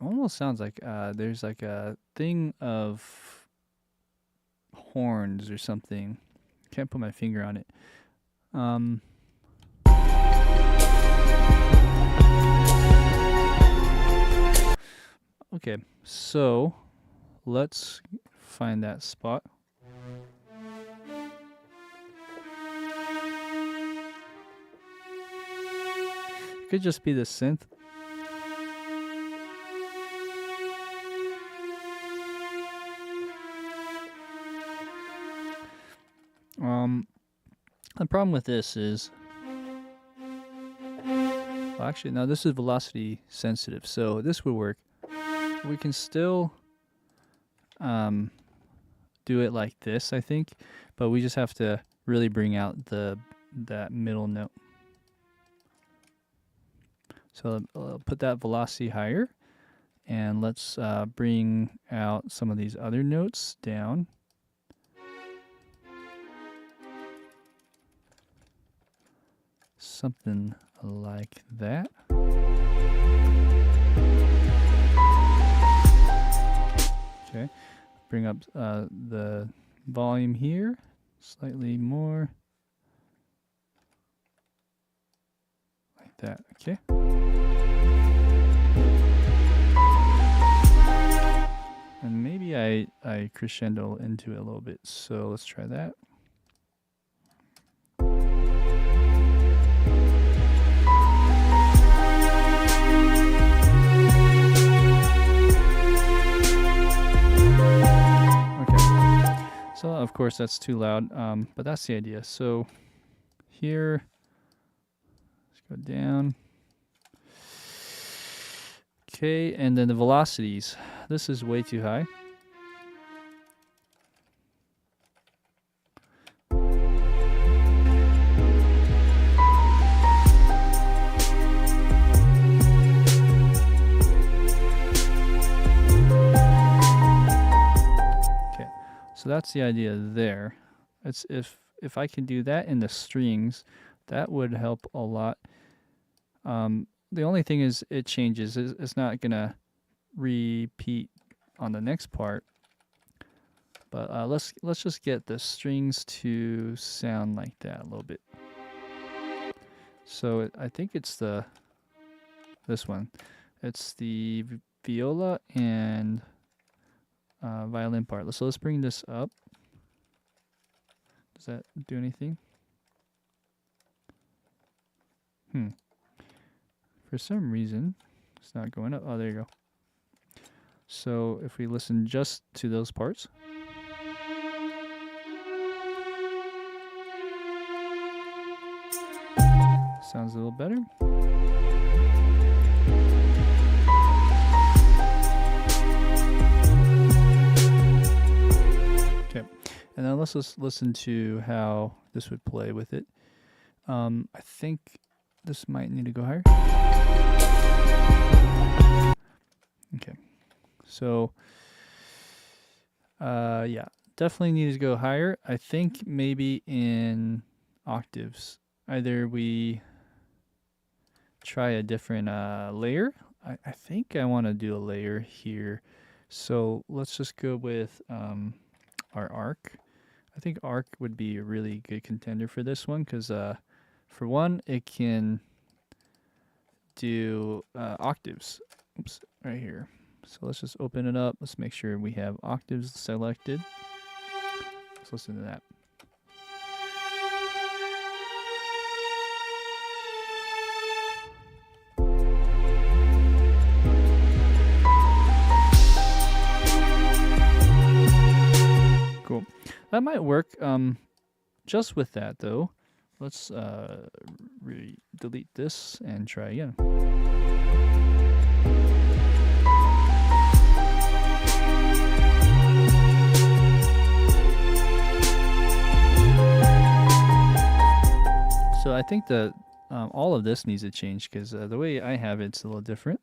Speaker 1: Almost sounds like there's like a thing of horns or something. Can't put my finger on it. Okay, so let's find that spot. It could just be the synth. The problem with this is, well, actually, no, this is velocity sensitive, so this would work. We can still do it like this, I think, but we just have to really bring out that middle note. So I'll put that velocity higher, and let's bring out some of these other notes down. Something like that. Okay, bring up the volume here slightly more, like that. Okay. And maybe I crescendo into it a little bit, so let's try that. So of course that's too loud, but that's the idea. So here, let's go down. Okay, and then the velocities. This is way too high. So that's the idea there. It's if I can do that in the strings, that would help a lot. The only thing is it changes. It's not gonna repeat on the next part. But let's just get the strings to sound like that a little bit. So I think it's this one. It's the viola and violin part. So let's bring this up. Does that do anything? For some reason, it's not going up. Oh, there you go. So if we listen just to those parts. Sounds a little better. And then let's just listen to how this would play with it. I think this might need to go higher. Okay. So, yeah, definitely needs to go higher. I think maybe in octaves. Either we try a different layer. I think I want to do a layer here. So let's just go with our arc. I think arc would be a really good contender for this one because for one, it can do octaves. Oops, right here. So let's just open it up. Let's make sure we have octaves selected. Let's listen to that. That might work just with that, though. Let's delete this and try again. So I think that all of this needs to change because the way I have it's a little different.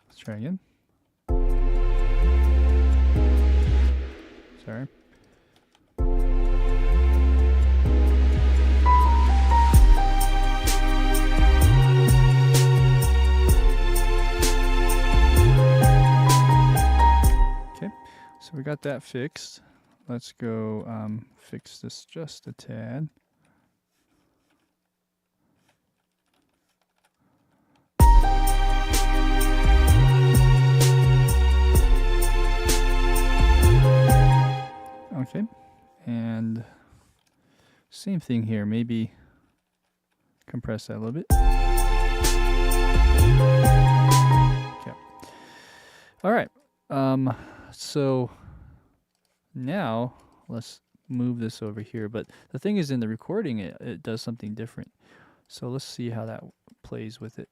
Speaker 1: Let's try again. Sorry. Okay, so we got that fixed. Let's go fix this just a tad. Okay, and same thing here, maybe compress that a little bit. Okay. All right, so now let's move this over here, but the thing is in the recording it does something different. So let's see how that plays with it.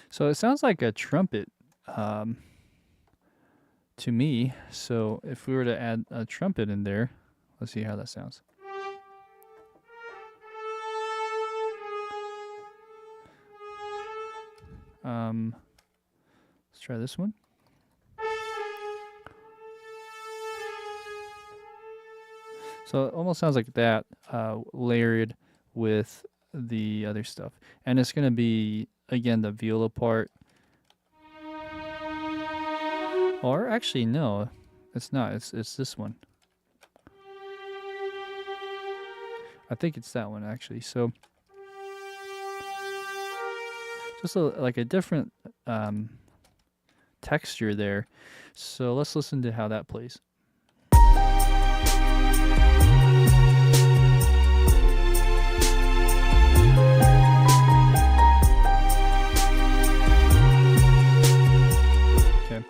Speaker 1: So it sounds like a trumpet to me. So if we were to add a trumpet in there, let's see how that sounds. Let's try this one. So it almost sounds like that layered with the other stuff. And it's going to be, again, the viola part. Or actually, no, it's not. It's this one. I think it's that one, actually. So just like a different texture there. So let's listen to how that plays. Okay,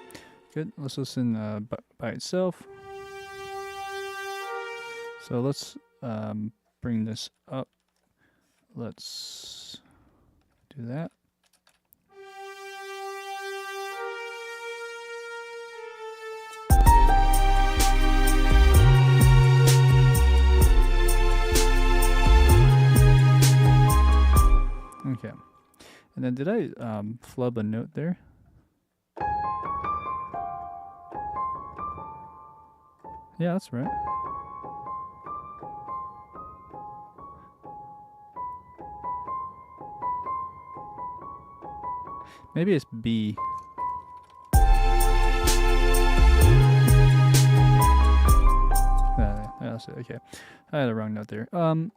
Speaker 1: good. Let's listen by itself. So let's bring this up. Let's do that. Okay, and then did I flub a note there? Yeah, that's right. Maybe it's B. That's it. Okay, I had a wrong note there.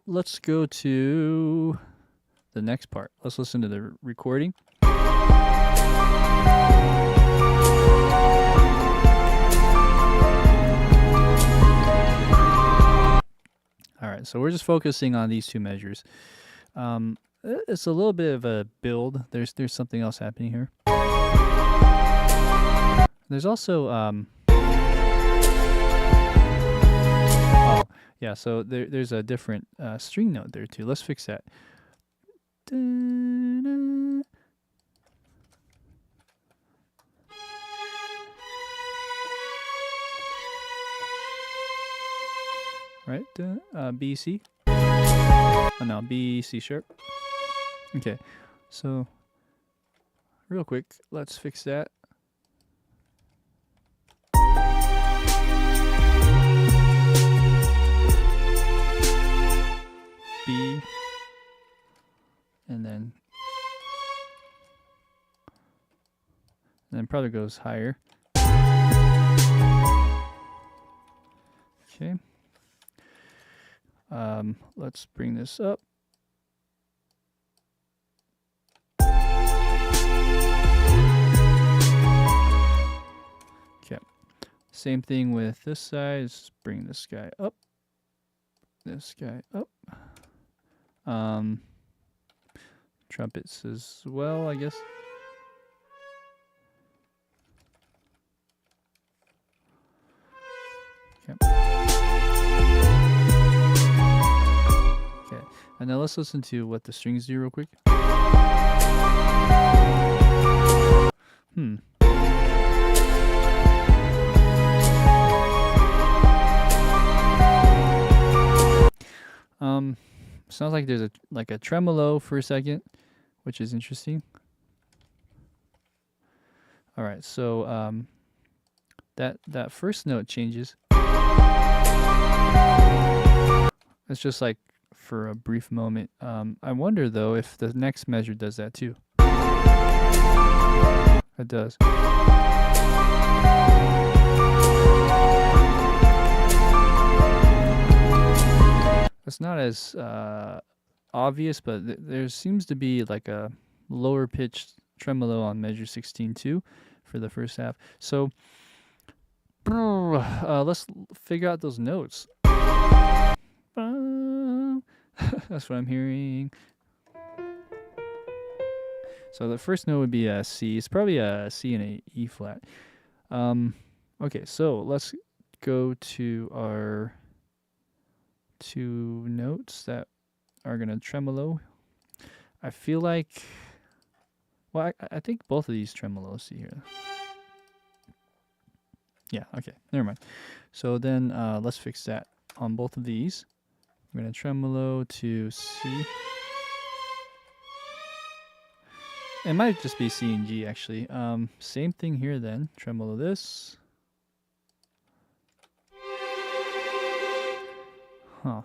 Speaker 1: Let's go to the next part. Let's listen to the recording. All right, so we're just focusing on these two measures. It's a little bit of a build. There's something else happening here. There's also oh yeah, so there's a different string note there too. Let's fix that. Right, B, C. Oh no, B, C sharp. Okay, so real quick, let's fix that. B, and then probably goes higher. Okay. Let's bring this up. Okay. Same thing with this side. Let's bring this guy up. this guy up. Trumpets as well, I guess. Okay. Okay, and now let's listen to what the strings do real quick. Sounds like there's a tremolo for a second, which is interesting. All right, so that first note changes. It's just like for a brief moment. I wonder though if the next measure does that too. It does. It's not as obvious, but there seems to be like a lower pitched tremolo on measure 16 too for the first half. So let's figure out those notes. That's what I'm hearing. So the first note would be a C. It's probably a C and a E flat. Okay, so let's go to our two notes that are gonna tremolo. I feel like, well, I think both of these tremolos. See here. Yeah, okay, never mind. So then let's fix that on both of these. I'm gonna tremolo to C. It might just be C and G actually. Same thing here then. Tremolo this. Huh.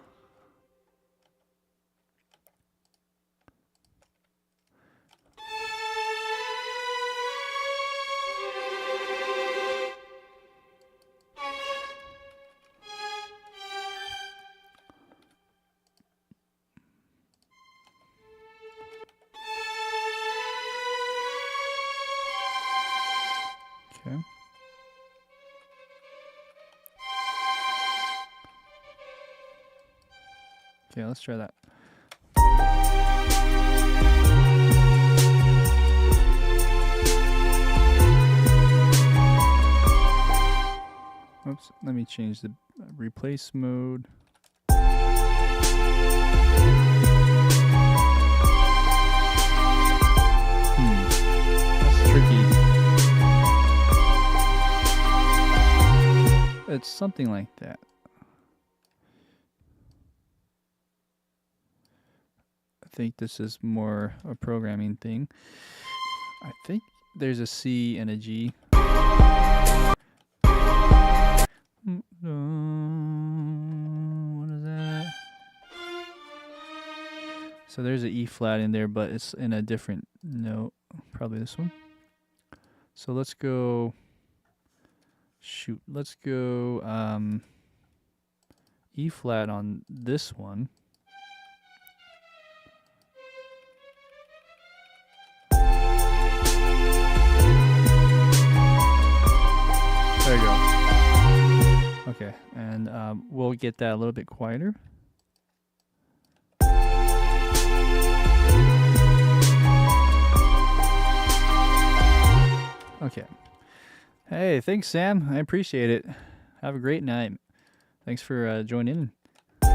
Speaker 1: Okay. Okay, let's try that. Oops, let me change the replace mode. That's tricky. It's something like that. I think this is more a programming thing. I think there's a C and a G. What is that? So there's an E flat in there, but it's in a different note. Probably this one. So let's go. Shoot, let's go E flat on this one. There you go. Okay, and we'll get that a little bit quieter. Okay. Hey, thanks, Sam. I appreciate it. Have a great night. Thanks for joining in. All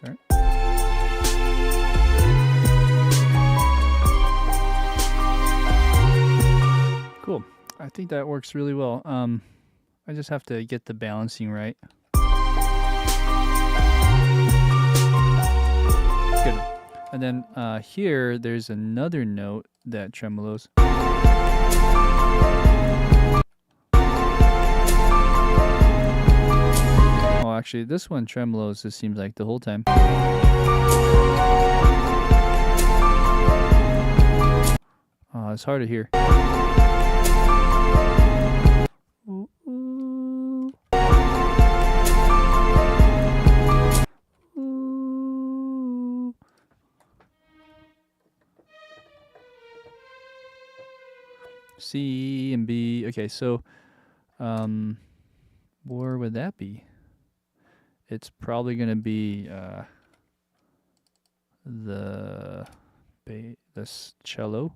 Speaker 1: right. Cool. I think that works really well. I just have to get the balancing right. Good. And then here, there's another note that tremolos. Oh, actually, this one tremolos, it seems like, the whole time. Oh, it's hard to hear. C and B. Okay, so where would that be? It's probably going to be this cello,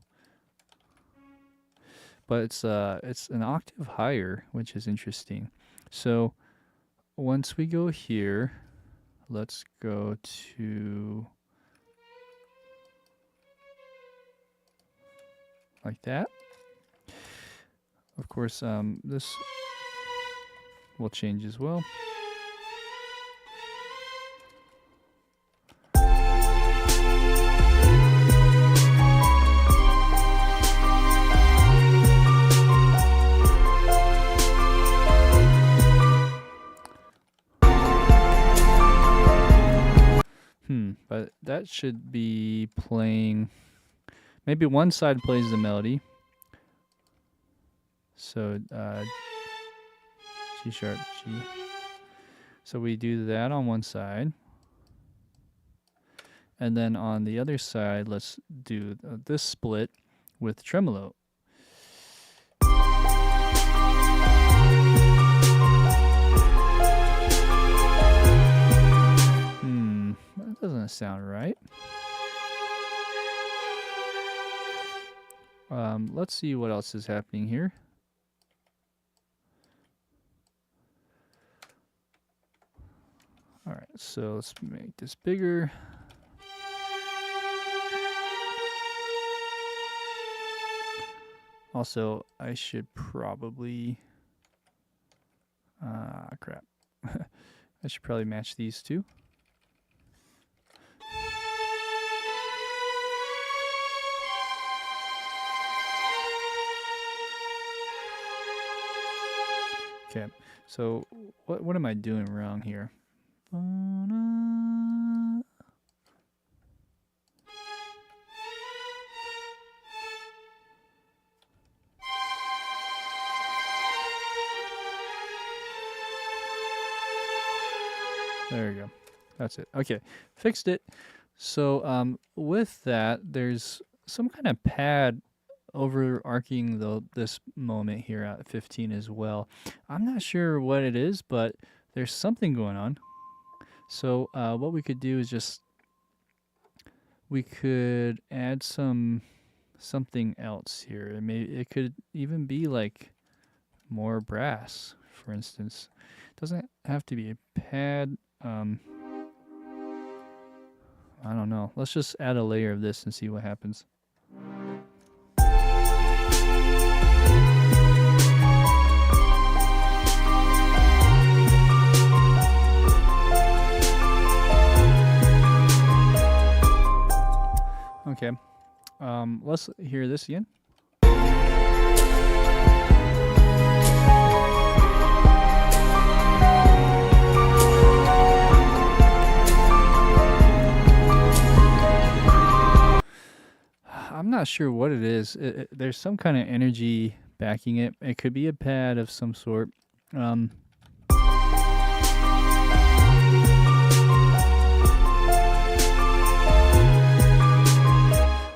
Speaker 1: but it's an octave higher, which is interesting. So once we go here, let's go to like that. Of course, this will change as well. But that should be playing, maybe one side plays the melody. So G sharp, G. So we do that on one side. And then on the other side, let's do this split with tremolo. That doesn't sound right. Let's see what else is happening here. All right, so let's make this bigger. Also, I should probably, crap. I should probably match these two. Okay, so what am I doing wrong here? There we go. That's it. Okay, fixed it. So with that, there's some kind of pad overarching this moment here at 15 as well. I'm not sure what it is, but there's something going on. So what we could do is we could add something else here. Maybe it could even be like more brass, for instance. It doesn't have to be a pad. I don't know. Let's just add a layer of this and see what happens. Okay, let's hear this again. I'm not sure what it is. There's some kind of energy backing it. It could be a pad of some sort.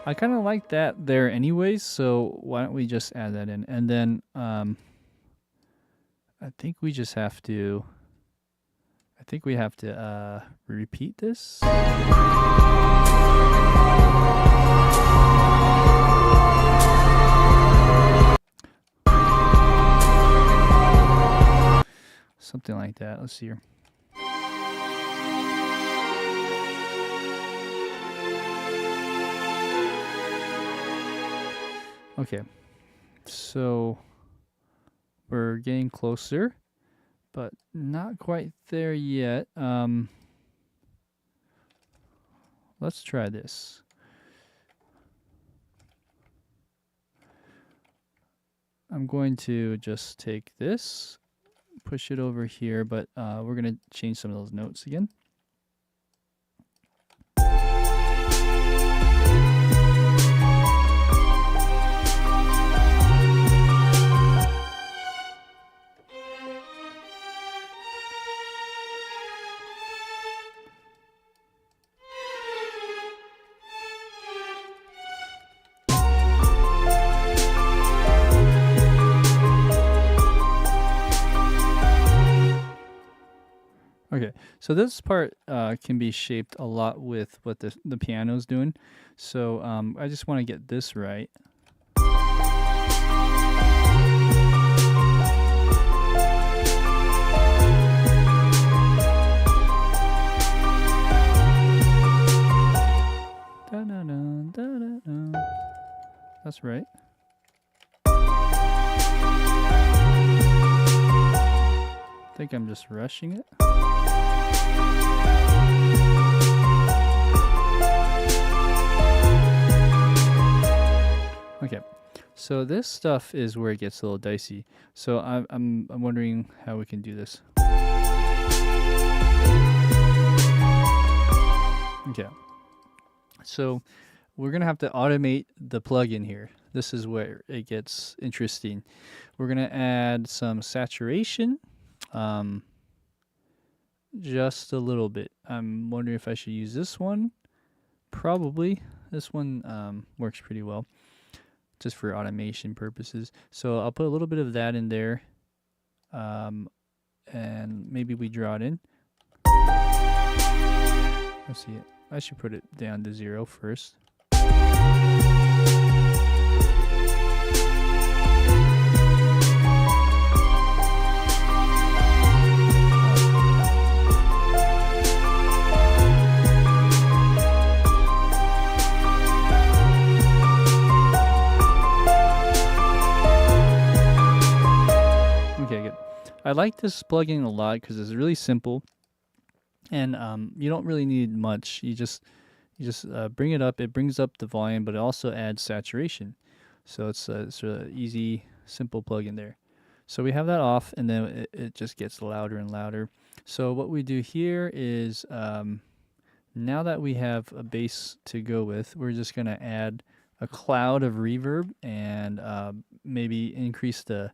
Speaker 1: I kind of like that there anyways, so why don't we just add that in? And then I think we just have to, repeat this. Something like that. Let's see here. Okay, so we're getting closer, but not quite there yet. Let's try this. I'm going to just take this, push it over here, but we're going to change some of those notes again. So this part can be shaped a lot with what the piano's doing. So I just want to get this right. That's right. I think I'm just rushing it. Okay, so this stuff is where it gets a little dicey. So I'm wondering how we can do this. Okay, so we're gonna have to automate the plugin here. This is where it gets interesting. We're gonna add some saturation, just a little bit. I'm wondering if I should use this one. Probably. This one works pretty well, just for automation purposes. So I'll put a little bit of that in there, and maybe we draw it in. Let's see it. I should put it down to 0 first. Okay, good. I like this plugin a lot because it's really simple, and you don't really need much. You just bring it up. It brings up the volume, but it also adds saturation. So it's an easy, simple plugin there. So we have that off, and then it just gets louder and louder. So what we do here is, now that we have a bass to go with, we're just going to add a cloud of reverb and maybe increase the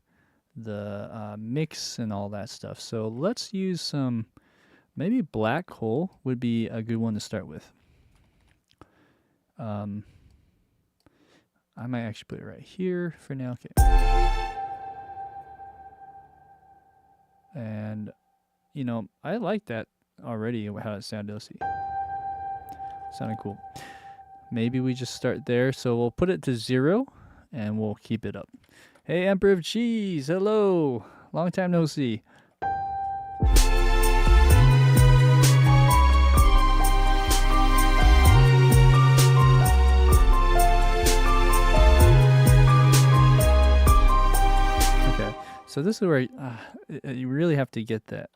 Speaker 1: mix and all that stuff. So let's use some, maybe Black Hole would be a good one to start with. I might actually put it right here for now. Okay. And you know, I like that already, how it sounded. Let's see. Sounded cool. Maybe we just start there. So we'll put it to 0 and we'll keep it up. Hey, Emperor of Cheese, hello. Long time no see. Okay, so this is where you really have to get that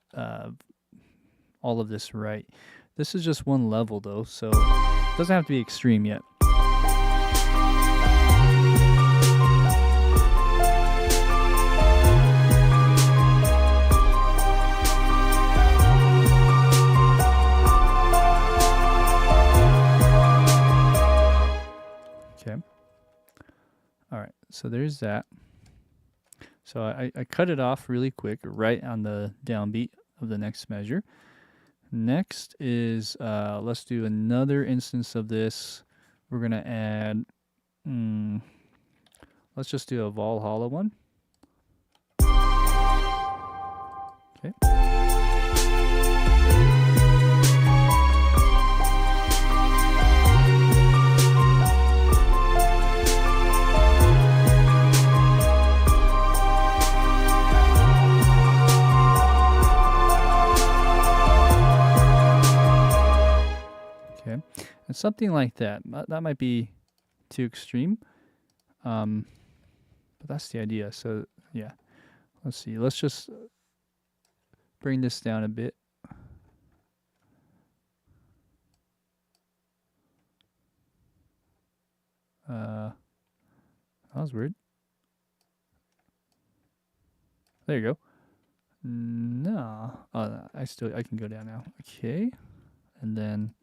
Speaker 1: all of this right. This is just one level though, so it doesn't have to be extreme yet. Okay. All right, so there's that. So I cut it off really quick, right on the downbeat of the next measure. Next is, let's do another instance of this. We're going to add, let's just do a Valhalla one. Okay. And something like that. That might be too extreme, but that's the idea. So yeah, let's see. Let's just bring this down a bit. That was weird. There you go. No, oh, I can go down now. Okay, and then.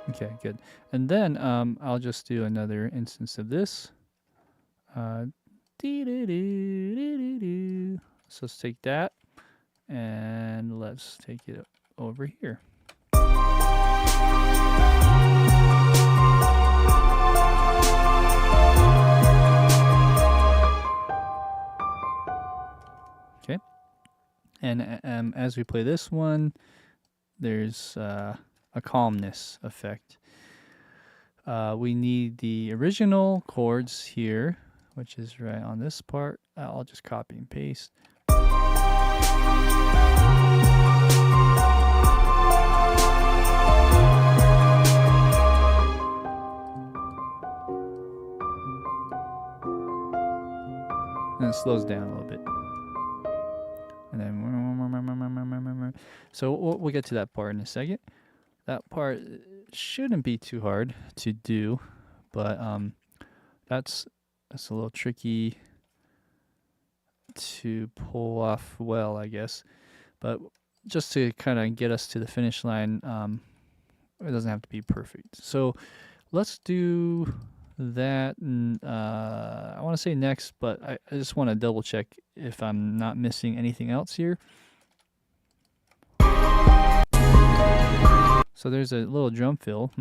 Speaker 1: Okay, good. And then I'll just do another instance of this. Dee-doo-doo-doo-doo-doo. So let's take that and let's take it over here. Okay. And as we play this one, there's a calmness effect. We need the original chords here, which is right on this part. I'll just copy and paste. And it slows down a little bit. And then, so we'll get to that part in a second. That part shouldn't be too hard to do, but that's a little tricky to pull off well, I guess. But just to kind of get us to the finish line, it doesn't have to be perfect. So let's do that. I want to say next, but I just want to double check if I'm not missing anything else here. So there's a little drum fill.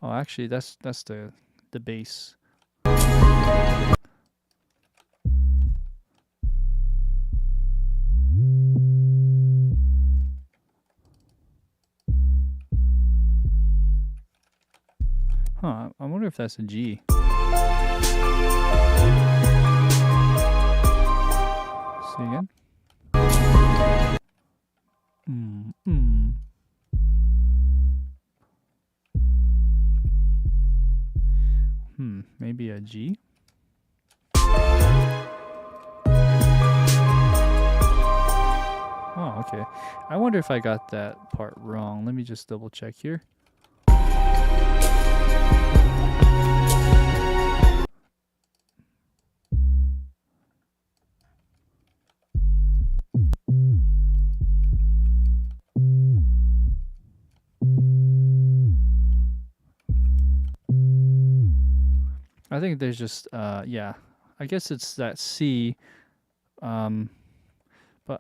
Speaker 1: Oh, actually, that's the bass. Huh, I wonder if that's a G. See again? Maybe a G? Oh, okay. I wonder if I got that part wrong. Let me just double check here. I think there's just, yeah, I guess it's that C, but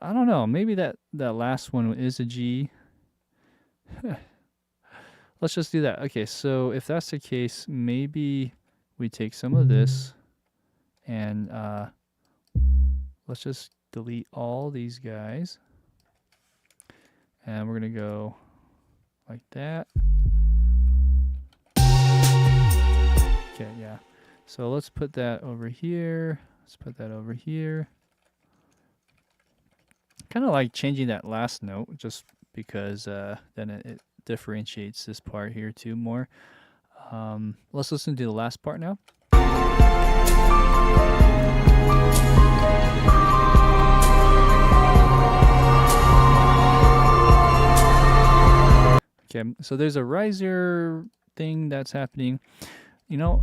Speaker 1: I don't know, maybe that last one is a G. Let's just do that. Okay, so if that's the case, maybe we take some of this and let's just delete all these guys. And we're going to go like that. Okay, yeah. So let's put that over here. Let's put that over here. Kind of like changing that last note just because then it differentiates this part here too more. Let's listen to the last part now. Okay, so there's a riser thing that's happening. You know,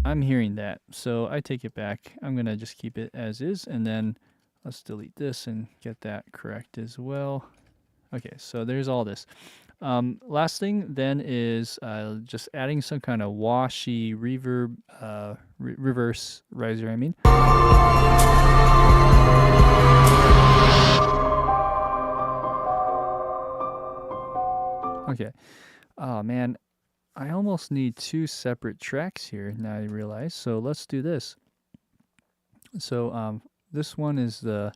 Speaker 1: I'm hearing that, so I take it back. I'm going to just keep it as is, and then let's delete this and get that correct as well. Okay, so there's all this. Last thing then is just adding some kind of washy reverb, reverse riser, I mean. Okay. Oh, man. I almost need two separate tracks here, now I realize. So let's do this. So this one is the...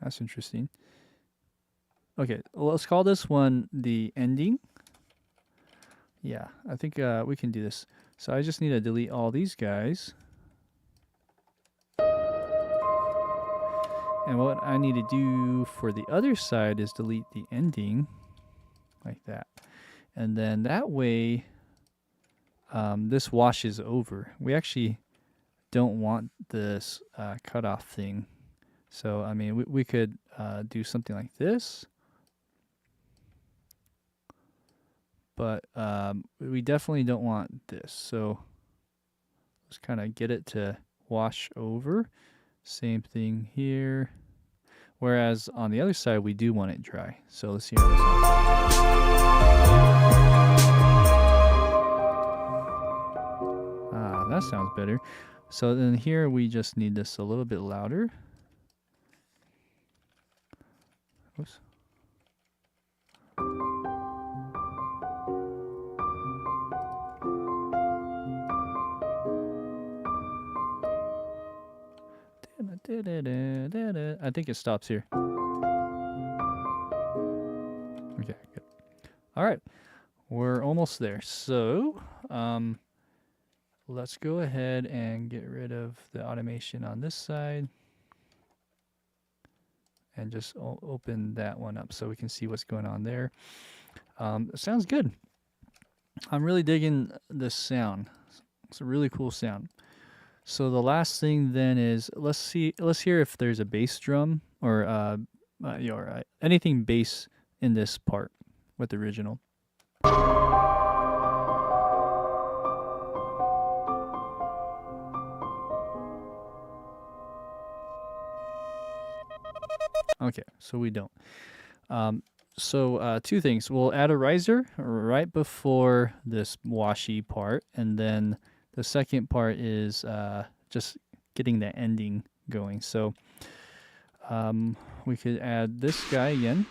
Speaker 1: that's interesting. Okay, well, let's call this one the ending. Yeah, I think we can do this. So I just need to delete all these guys. And what I need to do for the other side is delete the ending, like that. And then that way, this washes over. We actually don't want this cutoff thing. So, I mean, we could do something like this. But we definitely don't want this. So, let's kind of get it to wash over. Same thing here. Whereas on the other side, we do want it dry. So let's see how this sounds. Ah, that sounds better. So then here we just need this a little bit louder. Oops. I think it stops here. Okay, good. All right, we're almost there. So let's go ahead and get rid of the automation on this side and just open that one up so we can see what's going on there. It sounds good. I'm really digging this sound. It's a really cool sound. So the last thing then is let's hear if there's a bass drum or anything bass in this part with the original. Okay, so we don't. So two things. We'll add a riser right before this washy part, and then the second part is just getting the ending going. So we could add this guy again.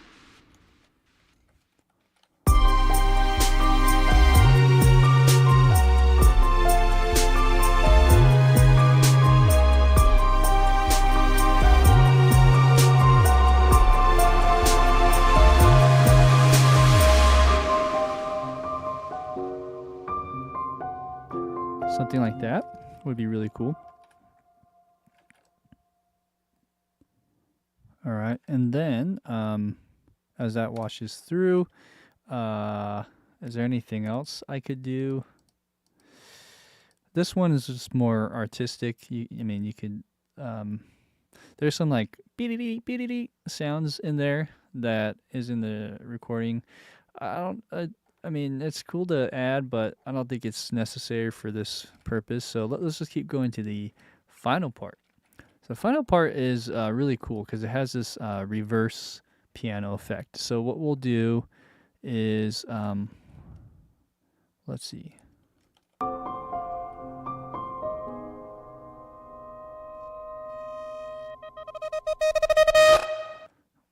Speaker 1: Something like that would be really cool. All right, and then as that washes through, is there anything else I could do? This one is just more artistic. You could. There's some like beep sounds in there that is in the recording. I mean, it's cool to add, but I don't think it's necessary for this purpose. So let's just keep going to the final part. So the final part is really cool because it has this reverse piano effect. So what we'll do is, let's see.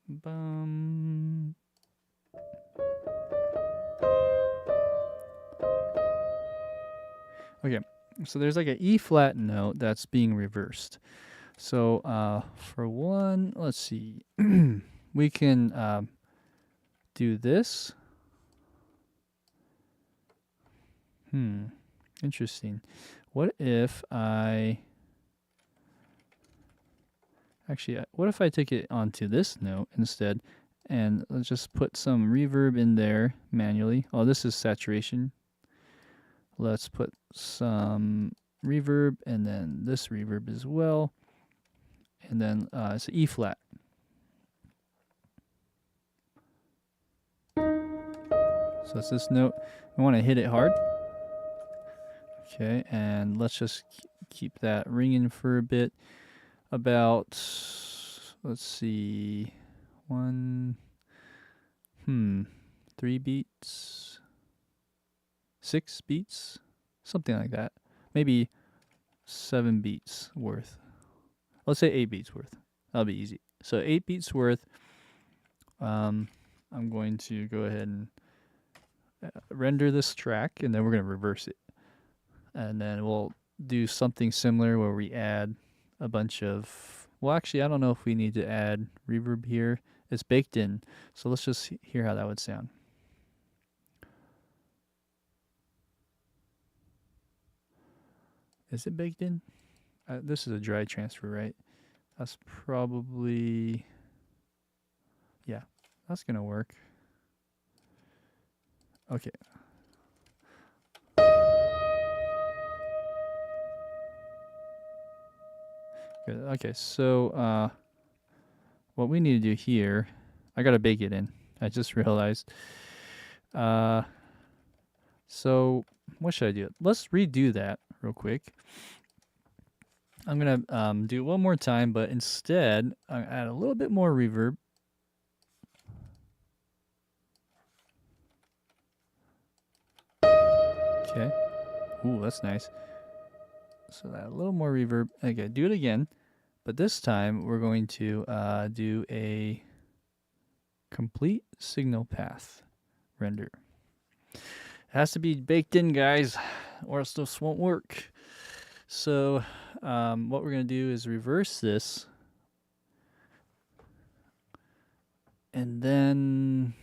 Speaker 1: Bum. Okay, so there's like an E flat note that's being reversed. So for one, let's see, we can do this. Interesting. What if I take it onto this note instead, and let's just put some reverb in there manually. Oh, this is saturation. Let's put some reverb and then this reverb as well. And then it's an E flat. So it's this note. We want to hit it hard. Okay, and let's just keep that ringing for a bit. About, let's see, 3 beats. 6 beats, something like that. Maybe 7 beats worth. Let's say 8 beats worth. That'll be easy. So 8 beats worth. I'm going to go ahead and render this track, and then we're going to reverse it. And then we'll do something similar where we add a bunch of, well, actually, I don't know if we need to add reverb here. It's baked in. So let's just hear how that would sound. Is it baked in? This is a dry transfer, right? That's probably, yeah, that's gonna work. Okay. Good. Okay, so what we need to do here, I gotta bake it in. I just realized. So what should I do? Let's redo that real quick. I'm going to do it one more time, but instead, I add a little bit more reverb. Okay. Ooh, that's nice. So that a little more reverb. Okay, do it again. But this time, we're going to do a complete signal path render. It has to be baked in, guys, or else this won't work. So what we're going to do is reverse this. And then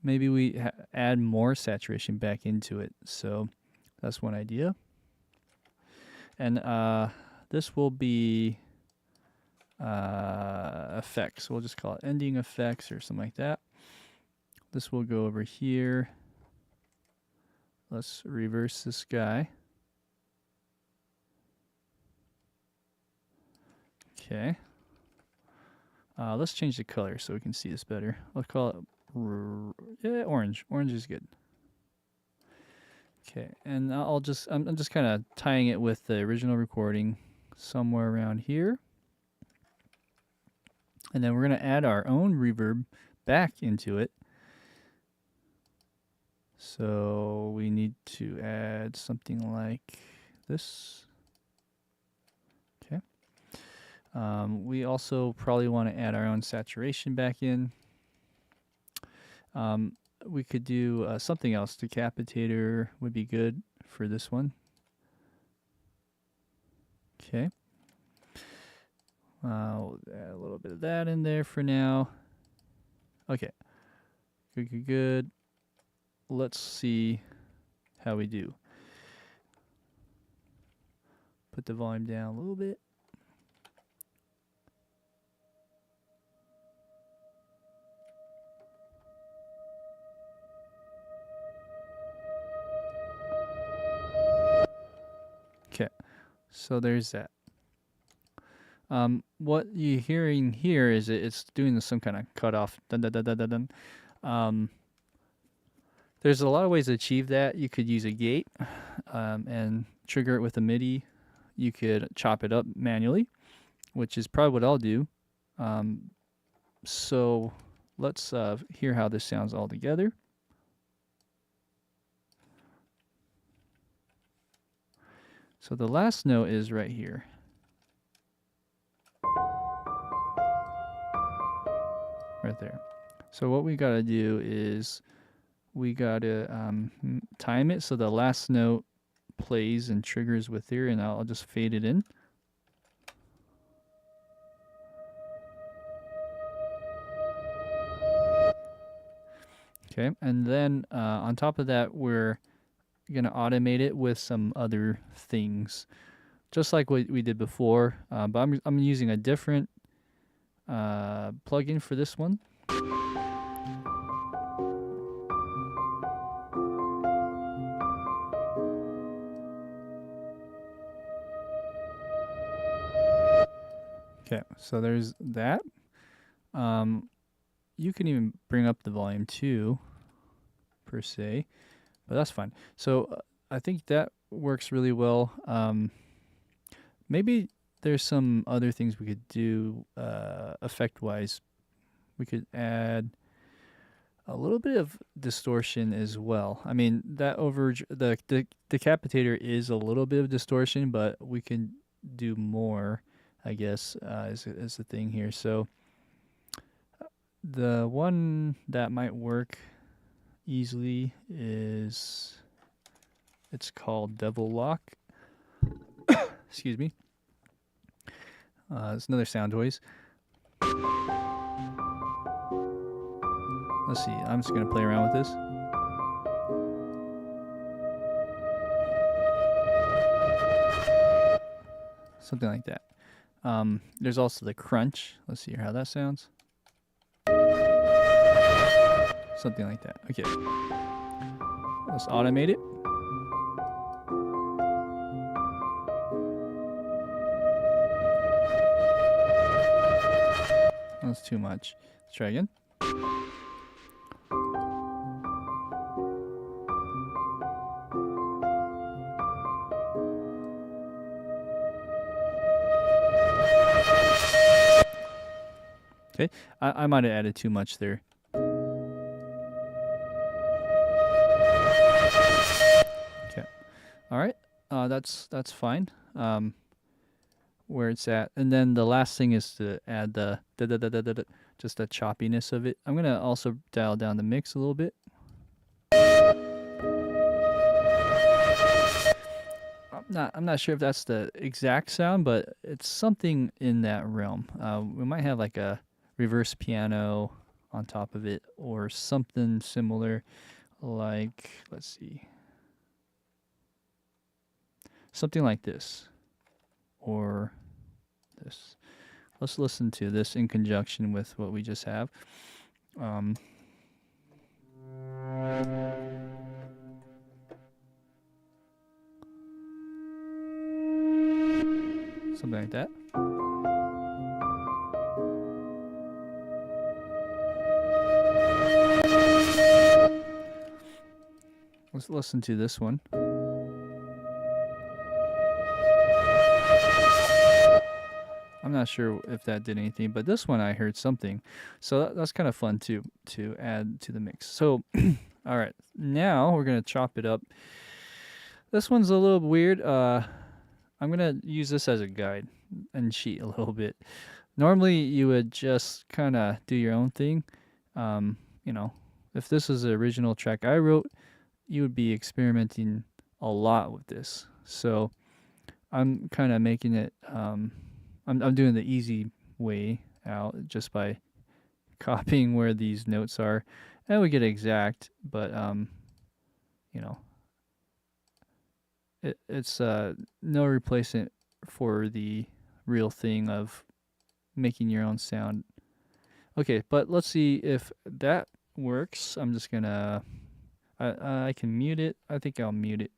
Speaker 1: maybe we add more saturation back into it. So that's one idea. And this will be effects. We'll just call it ending effects or something like that. This will go over here. Let's reverse this guy. Okay. Let's change the color so we can see this better. Let's call it orange. Orange is good. Okay, and I'm just kind of tying it with the original recording somewhere around here. And then we're going to add our own reverb back into it. So we need to add something like this. Okay. We also probably want to add our own saturation back in. We could do something else. Decapitator would be good for this one. Okay. We'll add a little bit of that in there for now. Okay. Good. Let's see how we do. Put the volume down a little bit. Okay, so there's that. What you're hearing here is it's doing some kind of cutoff. Dun, dun, dun, dun, dun, dun. There's a lot of ways to achieve that. You could use a gate and trigger it with a MIDI. You could chop it up manually, which is probably what I'll do. So let's hear how this sounds all together. So the last note is right here. Right there. So what we got to do is we got to time it so the last note plays and triggers with here, and I'll just fade it in. Okay, and then on top of that, we're going to automate it with some other things, just like what we did before, but I'm using a different plugin for this one. Okay, so there's that. You can even bring up the volume too, per se, but that's fine. So I think that works really well. Maybe there's some other things we could do effect-wise. We could add a little bit of distortion as well. I mean, that the decapitator is a little bit of distortion, but we can do more, I guess, is the thing here. So the one that might work easily is, it's called Devil Lock. Excuse me. It's another sound noise. Let's see. I'm just going to play around with this. Something like that. There's also the crunch. Let's see how that sounds. Something like that. Okay. Let's automate it. That's too much. Let's try again. Okay, I might have added too much there. Okay, all right, that's fine. Where it's at, and then the last thing is to add the just the choppiness of it. I'm gonna also dial down the mix a little bit. I'm not sure if that's the exact sound, but it's something in that realm. We might have like a reverse piano on top of it, or something similar. Like, let's see, something like this, or this. Let's listen to this in conjunction with what we just have. Something like that. Let's listen to this one. I'm not sure if that did anything, but this one I heard something. So that's kind of fun too, to add to the mix. So, all right, now we're going to chop it up. This one's a little weird. I'm going to use this as a guide and cheat a little bit. Normally, you would just kind of do your own thing. You know, if this is the original track I wrote, you would be experimenting a lot with this. So I'm kind of making it, I'm doing the easy way out just by copying where these notes are, and we get exact, but you know, it's no replacement for the real thing of making your own sound. Okay, but let's see if that works. I'm just gonna, I can mute it. I think I'll mute it.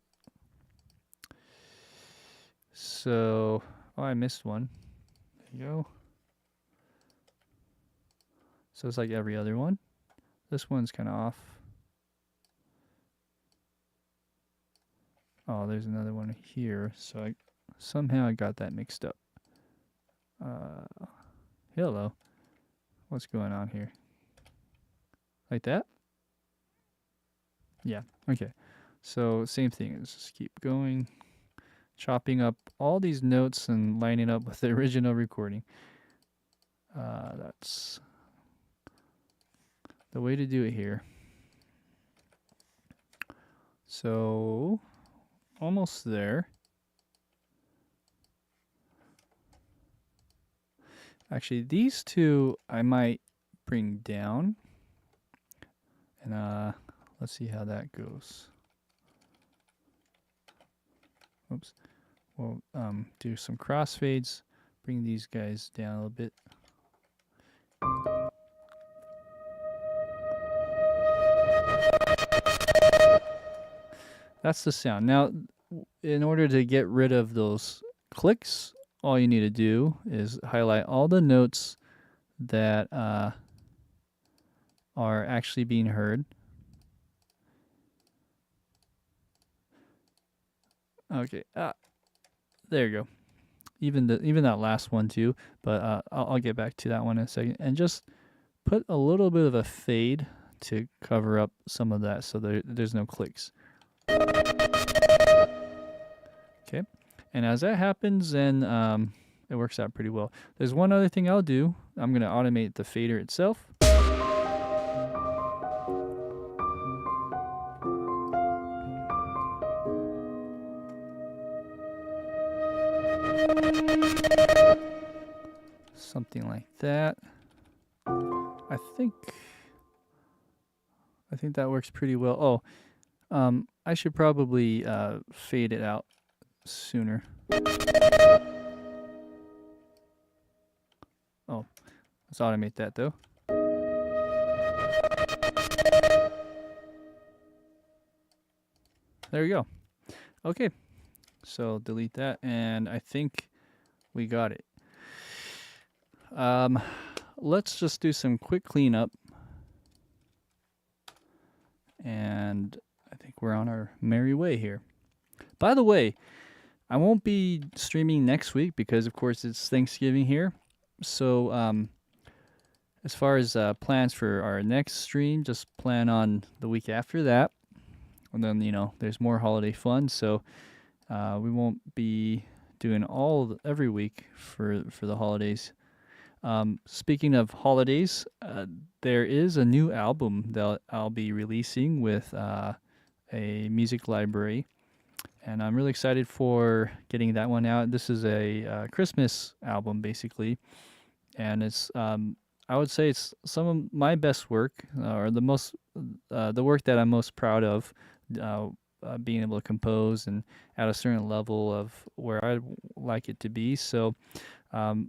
Speaker 1: So, oh, I missed one. There you go. So it's like every other one. This one's kind of off. Oh, there's another one here. So somehow I got that mixed up. Hello. What's going on here? Like that? Yeah. Okay. So same thing. Let's just keep going. Chopping up all these notes and lining up with the original recording. That's the way to do it here. So almost there. Actually, these two I might bring down. And let's see how that goes. Oops. We'll do some crossfades, bring these guys down a little bit. That's the sound. Now, in order to get rid of those clicks, all you need to do is highlight all the notes that are actually being heard. Okay, there you go. Even that last one too, but I'll get back to that one in a second. And just put a little bit of a fade to cover up some of that, so there's no clicks. Okay, and as that happens, then it works out pretty well. There's one other thing I'll do. I'm gonna automate the fader itself. Something like that. I think that works pretty well. Oh, I should probably fade it out sooner. Oh, let's automate that though. There you go. Okay, so delete that, and I think we got it. Let's just do some quick cleanup, and I think we're on our merry way here. By the way, I won't be streaming next week because, of course, it's Thanksgiving here. So As far as plans for our next stream, just plan on the week after that. And then, there's more holiday fun. So we won't be doing every week for the holidays. Speaking of holidays, there is a new album that I'll be releasing with a music library. And I'm really excited for getting that one out. This is a Christmas album, basically. And it's I would say it's some of my best work, or the work that I'm most proud of, being able to compose and at a certain level of where I'd like it to be. So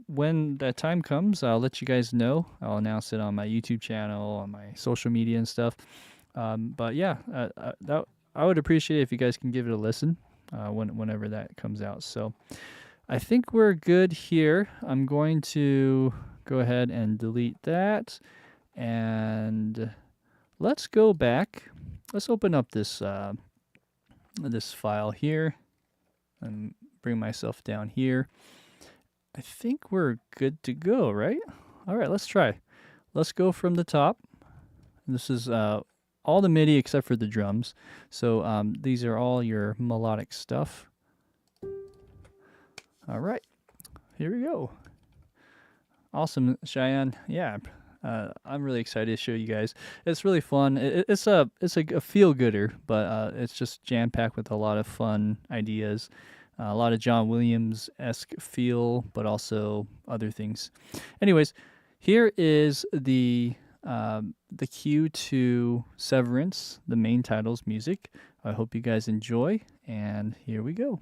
Speaker 1: when that time comes, I'll let you guys know. I'll announce it on my YouTube channel, on my social media and stuff. But yeah, that I would appreciate it if you guys can give it a listen whenever that comes out. So I think we're good here. I'm going to go ahead and delete that, and let's go back. Let's open up this this file here and bring myself down here. I think we're good to go, right? All right, let's try. Let's go from the top. This is all the MIDI except for the drums. So these are all your melodic stuff. All right, here we go. Awesome, Cheyenne. Yeah, I'm really excited to show you guys. It's really fun. It's a feel-gooder, but it's just jam-packed with a lot of fun ideas. A lot of John Williams-esque feel, but also other things. Anyways, here is the cue to Severance, the main title's music. I hope you guys enjoy, and here we go.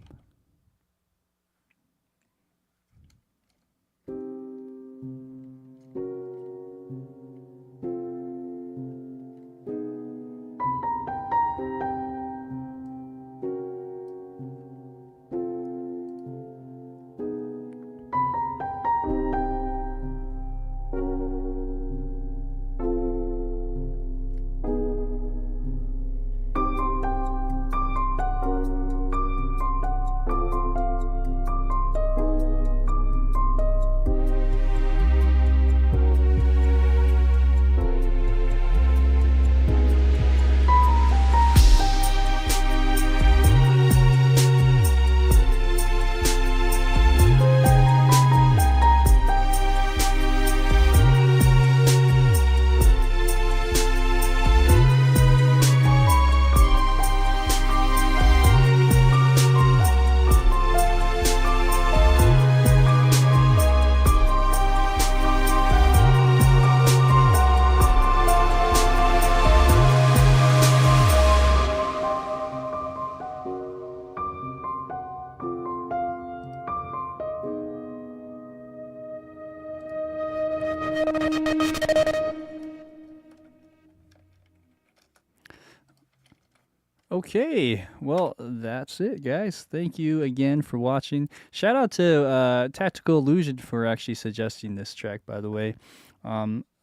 Speaker 1: Okay, well, that's it, guys. Thank you again for watching. Shout out to Tactical Illusion for actually suggesting this track, by the way.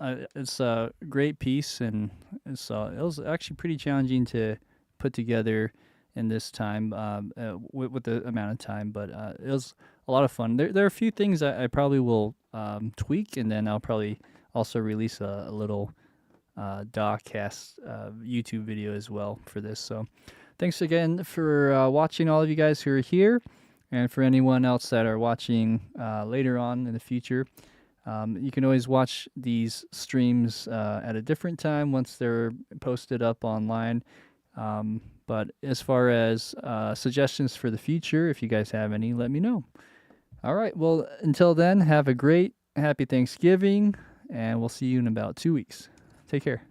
Speaker 1: It's a great piece, and it was actually pretty challenging to put together in this time, with the amount of time, but it was a lot of fun. There are a few things that I probably will tweak, and then I'll probably also release a little Dawcast YouTube video as well for this. So thanks again for watching, all of you guys who are here, and for anyone else that are watching later on in the future. You can always watch these streams at a different time once they're posted up online. But as far as suggestions for the future, if you guys have any, let me know. All right, well, until then, have a great, happy Thanksgiving, and we'll see you in about 2 weeks. Take care.